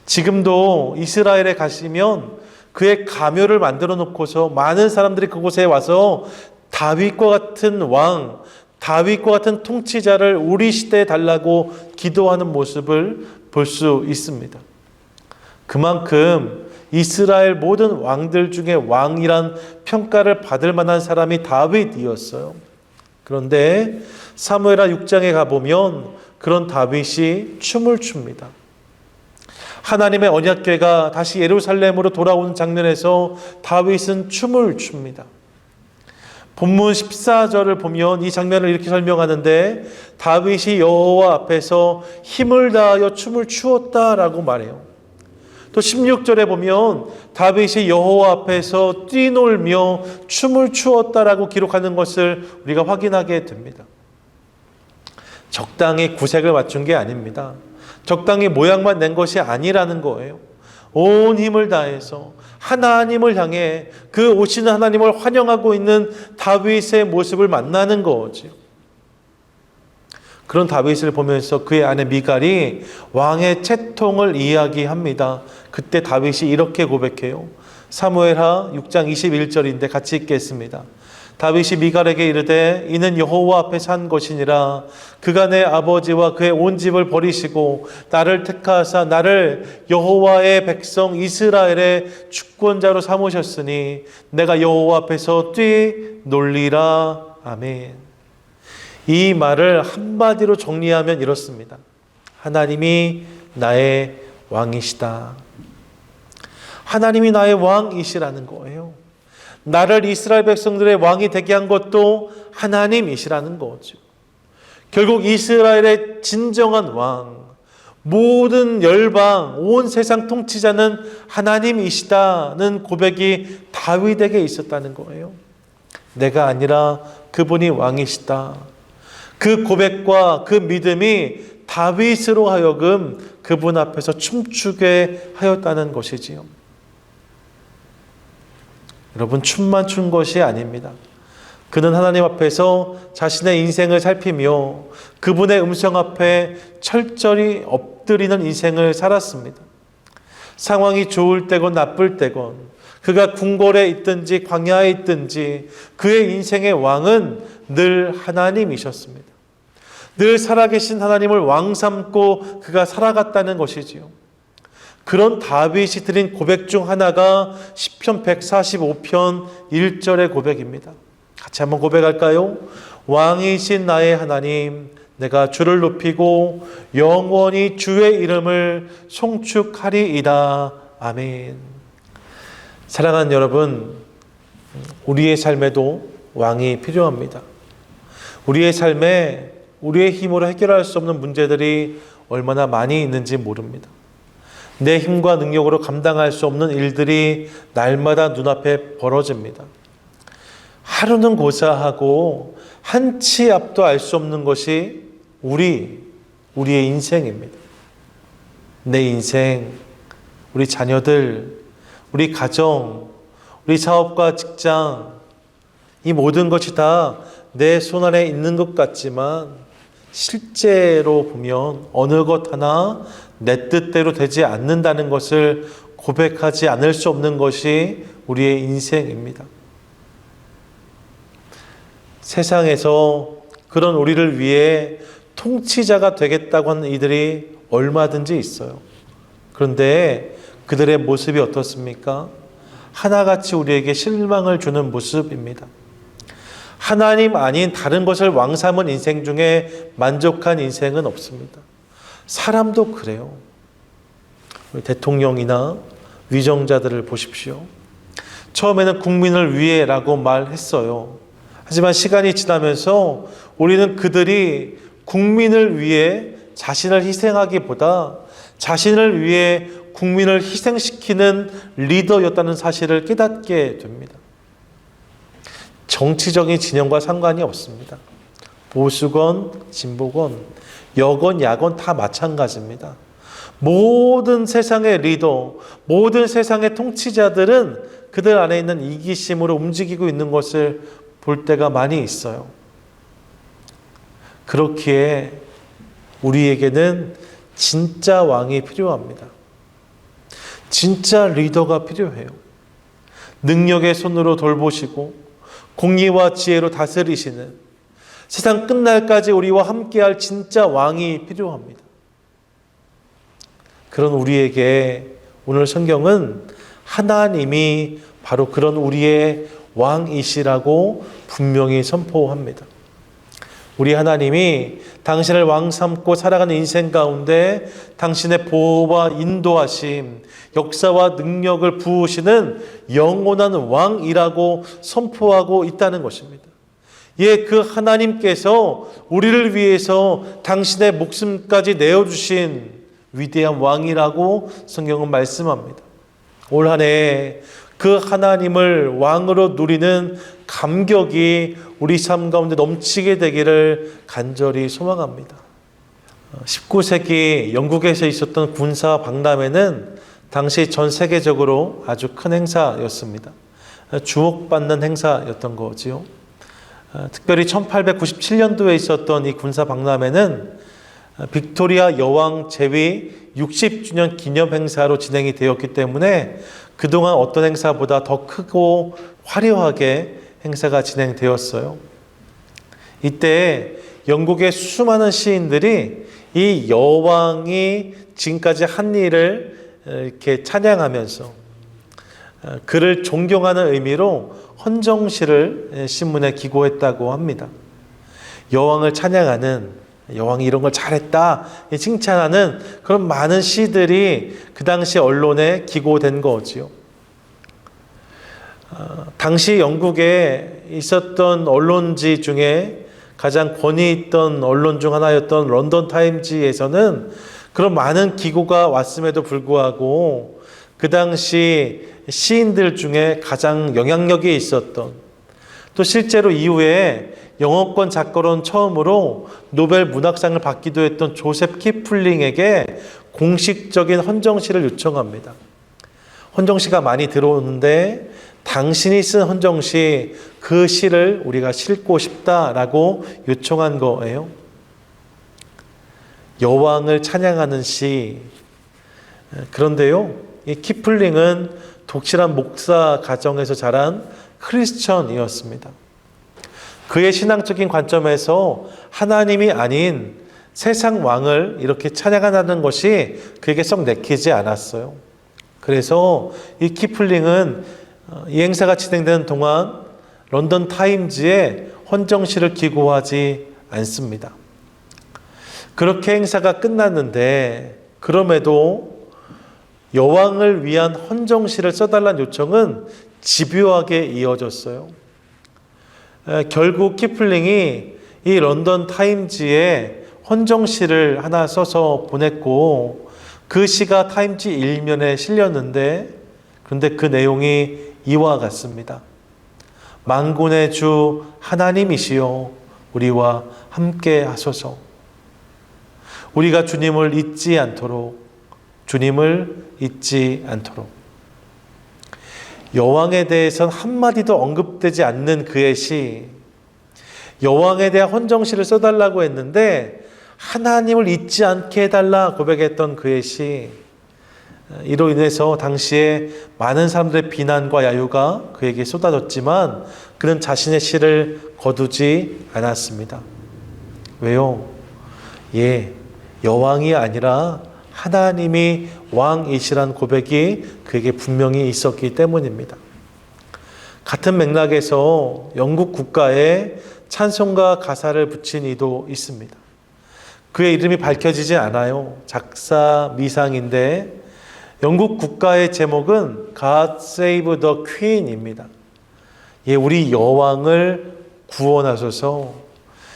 지금도 이스라엘에 가시면 그의 가묘를 만들어 놓고서 많은 사람들이 그곳에 와서 다윗과 같은 왕, 다윗과 같은 통치자를 우리 시대에 달라고 기도하는 모습을 볼 수 있습니다. 그만큼 이스라엘 모든 왕들 중에 왕이란 평가를 받을 만한 사람이 다윗이었어요. 그런데 사무엘하 6장에 가보면 그런 다윗이 춤을 춥니다. 하나님의 언약궤가 다시 예루살렘으로 돌아오는 장면에서 다윗은 춤을 춥니다. 본문 14절을 보면 이 장면을 이렇게 설명하는데 다윗이 여호와 앞에서 힘을 다하여 춤을 추었다라고 말해요. 또 16절에 보면 다윗이 여호와 앞에서 뛰놀며 춤을 추었다라고 기록하는 것을 우리가 확인하게 됩니다. 적당히 구색을 맞춘 게 아닙니다. 적당히 모양만 낸 것이 아니라는 거예요. 온 힘을 다해서 하나님을 향해 그 오시는 하나님을 환영하고 있는 다윗의 모습을 만나는 거죠. 그런 다윗을 보면서 그의 아내 미갈이 왕의 채통을 이야기합니다. 그때 다윗이 이렇게 고백해요. 사무엘하 6장 21절인데 같이 읽겠습니다. 다윗이 미갈에게 이르되 이는 여호와 앞에서 한 것이니라. 그가 내 아버지와 그의 온 집을 버리시고 나를 택하사 나를 여호와의 백성 이스라엘의 주권자로 삼으셨으니 내가 여호와 앞에서 뛰놀리라. 아멘. 이 말을 한마디로 정리하면 이렇습니다. 하나님이 나의 왕이시다. 하나님이 나의 왕이시라는 거예요. 나를 이스라엘 백성들의 왕이 되게 한 것도 하나님이시라는 거죠. 결국 이스라엘의 진정한 왕, 모든 열방, 온 세상 통치자는 하나님이시다는 고백이 다윗에게 있었다는 거예요. 내가 아니라 그분이 왕이시다. 그 고백과 그 믿음이 다윗으로 하여금 그분 앞에서 춤추게 하였다는 것이지요. 여러분, 춤만 춘 것이 아닙니다. 그는 하나님 앞에서 자신의 인생을 살피며 그분의 음성 앞에 철저히 엎드리는 인생을 살았습니다. 상황이 좋을 때건 나쁠 때건, 그가 궁궐에 있든지 광야에 있든지 그의 인생의 왕은 늘 하나님이셨습니다. 늘 살아계신 하나님을 왕 삼고 그가 살아갔다는 것이지요. 그런 다윗이 드린 고백 중 하나가 시편 145편 1절의 고백입니다. 같이 한번 고백할까요? 왕이신 나의 하나님, 내가 주를 높이고 영원히 주의 이름을 송축하리이다. 아멘. 사랑하는 여러분, 우리의 삶에도 왕이 필요합니다. 우리의 삶에 우리의 힘으로 해결할 수 없는 문제들이 얼마나 많이 있는지 모릅니다. 내 힘과 능력으로 감당할 수 없는 일들이 날마다 눈앞에 벌어집니다. 하루는 고사하고 한치 앞도 알 수 없는 것이 우리의 인생입니다. 내 인생, 우리 자녀들, 우리 가정, 우리 사업과 직장, 이 모든 것이 다 내 손 안에 있는 것 같지만 실제로 보면 어느 것 하나 내 뜻대로 되지 않는다는 것을 고백하지 않을 수 없는 것이 우리의 인생입니다. 세상에서 그런 우리를 위해 통치자가 되겠다고 하는 이들이 얼마든지 있어요. 그런데 그들의 모습이 어떻습니까? 하나같이 우리에게 실망을 주는 모습입니다. 하나님 아닌 다른 것을 왕 삼은 인생 중에 만족한 인생은 없습니다. 사람도 그래요. 우리 대통령이나 위정자들을 보십시오. 처음에는 국민을 위해라고 말했어요. 하지만 시간이 지나면서 우리는 그들이 국민을 위해 자신을 희생하기보다 자신을 위해 국민을 희생시키는 리더였다는 사실을 깨닫게 됩니다. 정치적인 진영과 상관이 없습니다. 보수건, 진보건, 여건, 야건 다 마찬가지입니다. 모든 세상의 리더, 모든 세상의 통치자들은 그들 안에 있는 이기심으로 움직이고 있는 것을 볼 때가 많이 있어요. 그렇기에 우리에게는 진짜 왕이 필요합니다. 진짜 리더가 필요해요. 능력의 손으로 돌보시고 공의와 지혜로 다스리시는 세상 끝날까지 우리와 함께할 진짜 왕이 필요합니다. 그런 우리에게 오늘 성경은 하나님이 바로 그런 우리의 왕이시라고 분명히 선포합니다. 우리 하나님이 당신을 왕 삼고 살아가는 인생 가운데 당신의 보호와 인도하심, 역사와 능력을 부으시는 영원한 왕이라고 선포하고 있다는 것입니다. 예, 그 하나님께서 우리를 위해서 당신의 목숨까지 내어주신 위대한 왕이라고 성경은 말씀합니다. 올 한 해 그 하나님을 왕으로 누리는 감격이 우리 삶 가운데 넘치게 되기를 간절히 소망합니다. 19세기 영국에서 있었던 군사 박람회는 당시 전 세계적으로 아주 큰 행사였습니다. 주목받는 행사였던 거지요. 특별히 1897년도에 있었던 이 군사 박람회는 빅토리아 여왕 재위 60주년 기념 행사로 진행이 되었기 때문에 그동안 어떤 행사보다 더 크고 화려하게 행사가 진행되었어요. 이때 영국의 수많은 시인들이 이 여왕이 지금까지 한 일을 이렇게 찬양하면서 그를 존경하는 의미로 헌정시를 신문에 기고했다고 합니다. 여왕을 찬양하는, 여왕이 이런 걸 잘했다 칭찬하는 그런 많은 시들이 그 당시 언론에 기고된 거지요. 당시 영국에 있었던 언론지 중에 가장 권위 있던 언론 중 하나였던 런던 타임즈에서는 그런 많은 기고가 왔음에도 불구하고 그 당시 시인들 중에 가장 영향력이 있었던, 또 실제로 이후에 영어권 작가로는 처음으로 노벨 문학상을 받기도 했던 조셉 키플링에게 공식적인 헌정시를 요청합니다. 헌정시가 많이 들어오는데 당신이 쓴 헌정시, 그 시를 우리가 싣고 싶다라고 요청한 거예요. 여왕을 찬양하는 시. 그런데요, 이 키플링은 독실한 목사 가정에서 자란 크리스천이었습니다. 그의 신앙적인 관점에서 하나님이 아닌 세상 왕을 이렇게 찬양한다는 것이 그에게 썩 내키지 않았어요. 그래서 이 키플링은 이 행사가 진행되는 동안 런던 타임즈에 헌정시를 기고하지 않습니다. 그렇게 행사가 끝났는데 그럼에도 여왕을 위한 헌정시를 써달라는 요청은 집요하게 이어졌어요. 결국 키플링이 이 런던 타임지에 헌정시를 하나 써서 보냈고 그 시가 타임지 일면에 실렸는데 그런데 그 내용이 이와 같습니다. 만군의 주 하나님이시여 우리와 함께 하소서. 우리가 주님을 잊지 않도록, 주님을 잊지 않도록. 여왕에 대해서는 한마디도 언급되지 않는 그의 시, 여왕에 대한 헌정시를 써달라고 했는데 하나님을 잊지 않게 해달라 고백했던 그의 시, 이로 인해서 당시에 많은 사람들의 비난과 야유가 그에게 쏟아졌지만 그는 자신의 시를 거두지 않았습니다. 왜요? 여왕이 아니라 하나님이 왕이시란 고백이 그에게 분명히 있었기 때문입니다. 같은 맥락에서 영국 국가에 찬송가 가사를 붙인 이도 있습니다. 그의 이름이 밝혀지지 않아요. 작사 미상인데 영국 국가의 제목은 God Save the Queen입니다. 우리 여왕을 구원하소서.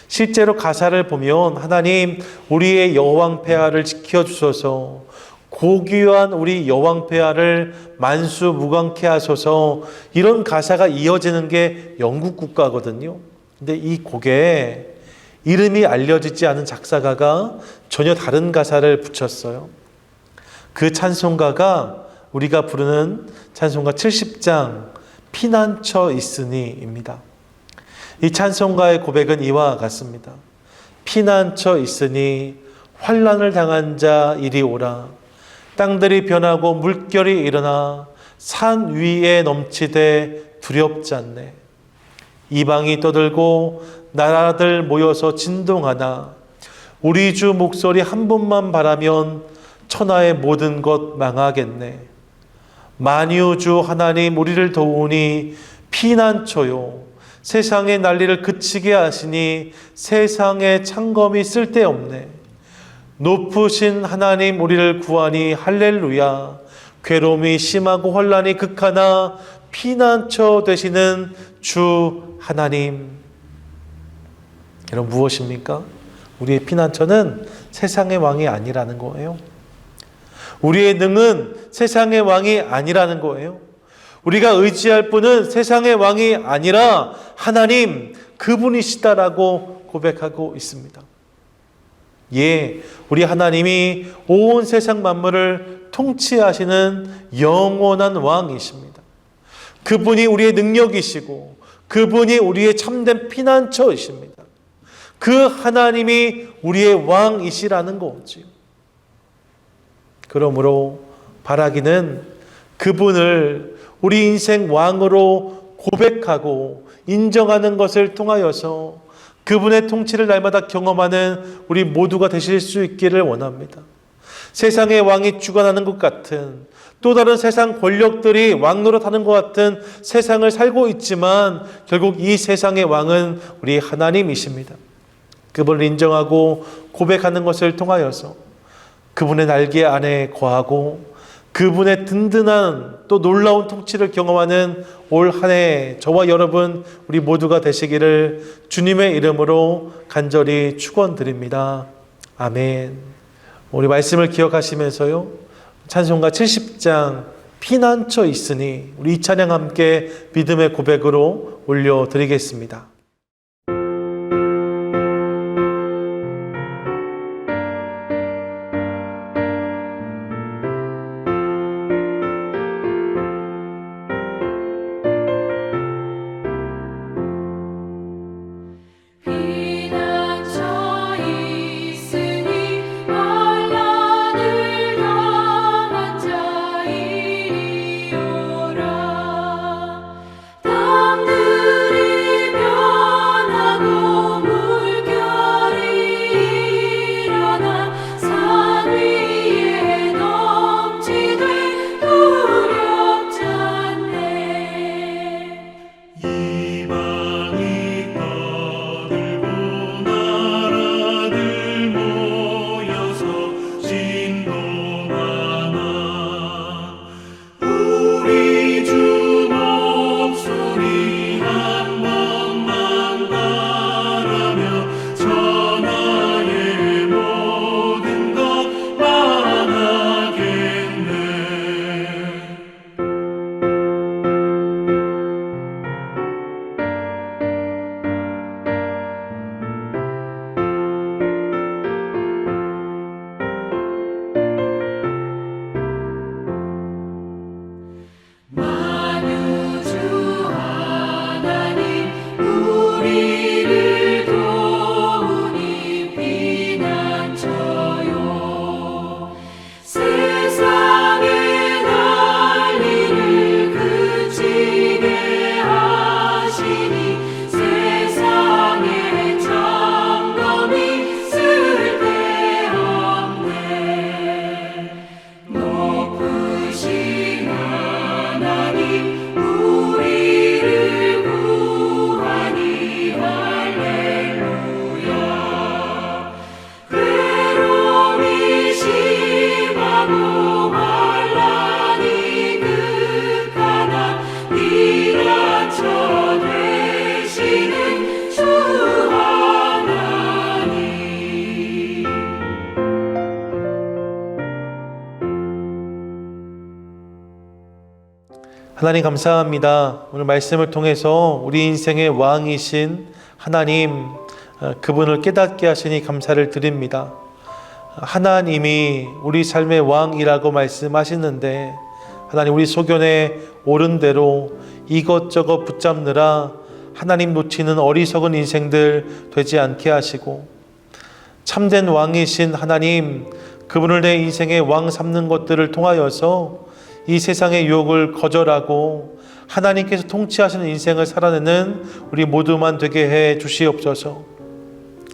실제로 가사를 보면 하나님 우리의 여왕 폐하를 지켜주소서, 고귀한 우리 여왕 폐하를 만수무강케 하소서, 이런 가사가 이어지는 게 영국 국가거든요. 근데 이 곡에 이름이 알려지지 않은 작사가가 전혀 다른 가사를 붙였어요. 그 찬송가가 우리가 부르는 찬송가 70장 피난처 있으니입니다. 이 찬송가의 고백은 이와 같습니다. 피난처 있으니 환난을 당한 자 이리 오라. 땅들이 변하고 물결이 일어나 산 위에 넘치되 두렵지 않네. 이방이 떠들고 나라들 모여서 진동하나 우리 주 목소리 한 분만 바라면 천하의 모든 것 망하겠네. 만유주 하나님 우리를 도우니 피난처요. 세상의 난리를 그치게 하시니 세상의 창검이 쓸데없네. 높으신 하나님 우리를 구하니 할렐루야. 괴로움이 심하고 혼란이 극하나 피난처 되시는 주 하나님. 여러분 무엇입니까? 우리의 피난처는 세상의 왕이 아니라는 거예요. 우리의 능은 세상의 왕이 아니라는 거예요. 우리가 의지할 분은 세상의 왕이 아니라 하나님 그분이시다라고 고백하고 있습니다. 우리 하나님이 온 세상 만물을 통치하시는 영원한 왕이십니다. 그분이 우리의 능력이시고 그분이 우리의 참된 피난처이십니다. 그 하나님이 우리의 왕이시라는 거지요. 그러므로 바라기는 그분을 우리 인생 왕으로 고백하고 인정하는 것을 통하여서 그분의 통치를 날마다 경험하는 우리 모두가 되실 수 있기를 원합니다. 세상의 왕이 주관하는 것 같은, 또 다른 세상 권력들이 왕노릇하는 것 같은 세상을 살고 있지만 결국 이 세상의 왕은 우리 하나님이십니다. 그분을 인정하고 고백하는 것을 통하여서 그분의 날개 안에 거하고 그분의 든든한 또 놀라운 통치를 경험하는 올 한 해 저와 여러분 우리 모두가 되시기를 주님의 이름으로 간절히 축원드립니다. 아멘. 우리 말씀을 기억하시면서요, 찬송가 70장 피난처 있으니 우리 이 찬양 함께 믿음의 고백으로 올려드리겠습니다. 땅들이 하나님 감사합니다. 오늘 말씀을 통해서 우리 인생의 왕이신 하나님, 그분을 깨닫게 하시니 감사를 드립니다. 하나님이 우리 삶의 왕이라고 말씀하시는데, 하나님 우리 소견에 옳은 대로 이것저것 붙잡느라 하나님 놓치는 어리석은 인생들 되지 않게 하시고, 참된 왕이신 하나님, 그분을 내 인생의 왕 삼는 것들을 통하여서 이 세상의 유혹을 거절하고 하나님께서 통치하시는 인생을 살아내는 우리 모두만 되게 해 주시옵소서.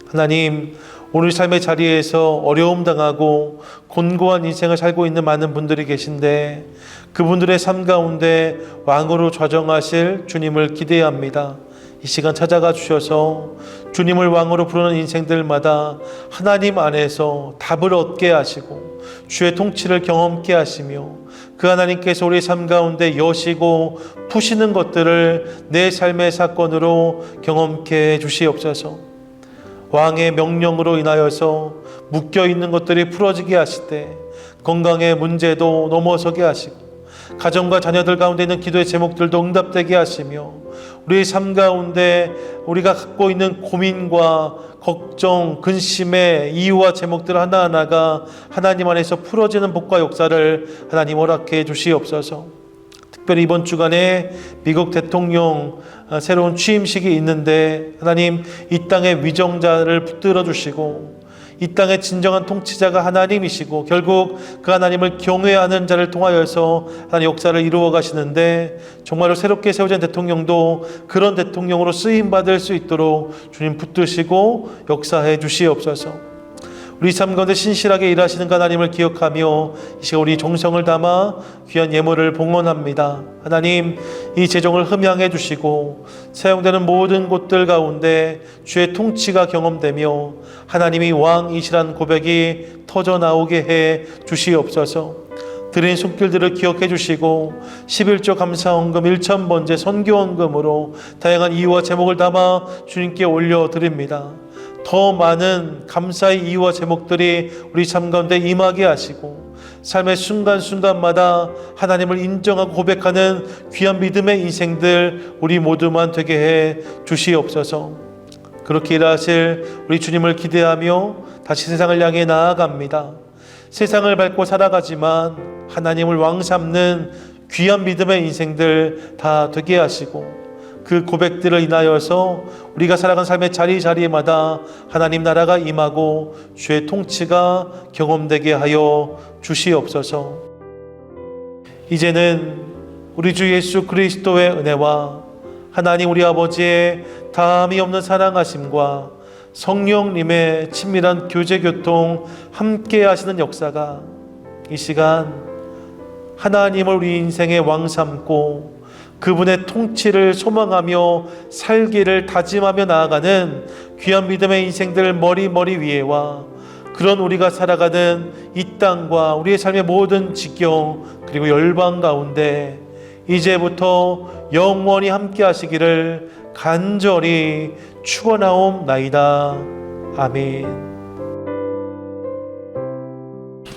하나님, 오늘 삶의 자리에서 어려움 당하고 곤고한 인생을 살고 있는 많은 분들이 계신데, 그분들의 삶 가운데 왕으로 좌정하실 주님을 기대합니다. 이 시간 찾아가 주셔서 주님을 왕으로 부르는 인생들마다 하나님 안에서 답을 얻게 하시고 주의 통치를 경험케 하시며, 그 하나님께서 우리 삶 가운데 여시고 푸시는 것들을 내 삶의 사건으로 경험케 해 주시옵소서. 왕의 명령으로 인하여서 묶여있는 것들이 풀어지게 하시되, 건강의 문제도 넘어서게 하시고, 가정과 자녀들 가운데 있는 기도의 제목들도 응답되게 하시며, 우리의 삶 가운데 우리가 갖고 있는 고민과 걱정, 근심의 이유와 제목들 하나하나가 하나님 안에서 풀어지는 복과 역사를 하나님 허락해 주시옵소서. 특별히 이번 주간에 미국 대통령 새로운 취임식이 있는데, 하나님 이 땅의 위정자를 붙들어 주시고, 이 땅의 진정한 통치자가 하나님이시고 결국 그 하나님을 경외하는 자를 통하여서 하나님 역사를 이루어 가시는데, 정말로 새롭게 세워진 대통령도 그런 대통령으로 쓰임받을 수 있도록 주님 붙드시고 역사해 주시옵소서. 우리 삶 가운데 신실하게 일하시는 그 하나님을 기억하며 이 시간 우리 정성을 담아 귀한 예물을 봉헌합니다. 하나님, 이 재정을 흠양해 주시고 사용되는 모든 곳들 가운데 주의 통치가 경험되며 하나님이 왕이시란 고백이 터져 나오게 해 주시옵소서. 드린 손길들을 기억해 주시고 11조 감사헌금 1,000번째 선교헌금으로 다양한 이유와 제목을 담아 주님께 올려드립니다. 더 많은 감사의 이유와 제목들이 우리 삶 가운데 임하게 하시고, 삶의 순간순간마다 하나님을 인정하고 고백하는 귀한 믿음의 인생들 우리 모두만 되게 해 주시옵소서. 그렇게 일하실 우리 주님을 기대하며 다시 세상을 향해 나아갑니다. 세상을 밟고 살아가지만 하나님을 왕 삼는 귀한 믿음의 인생들 다 되게 하시고, 그 고백들을 인하여서 우리가 살아간 삶의 자리마다 하나님 나라가 임하고 주의 통치가 경험되게 하여 주시옵소서. 이제는 우리 주 예수 그리스도의 은혜와 하나님 우리 아버지의 다함이 없는 사랑하심과 성령님의 친밀한 교제 교통 함께 하시는 역사가 이 시간 하나님을 우리 인생의 왕 삼고 그분의 통치를 소망하며 살기를 다짐하며 나아가는 귀한 믿음의 인생들 머리 위에와 그런 우리가 살아가는 이 땅과 우리의 삶의 모든 지경 그리고 열방 가운데 이제부터 영원히 함께 하시기를 간절히 축원하옵나이다. 아멘.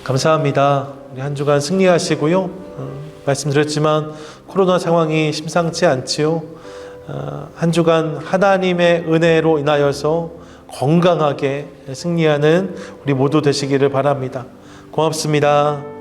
감사합니다. 우리 한 주간 승리하시고요. 말씀드렸지만 코로나 상황이 심상치 않지요. 한 주간 하나님의 은혜로 인하여서 건강하게 승리하는 우리 모두 되시기를 바랍니다. 고맙습니다.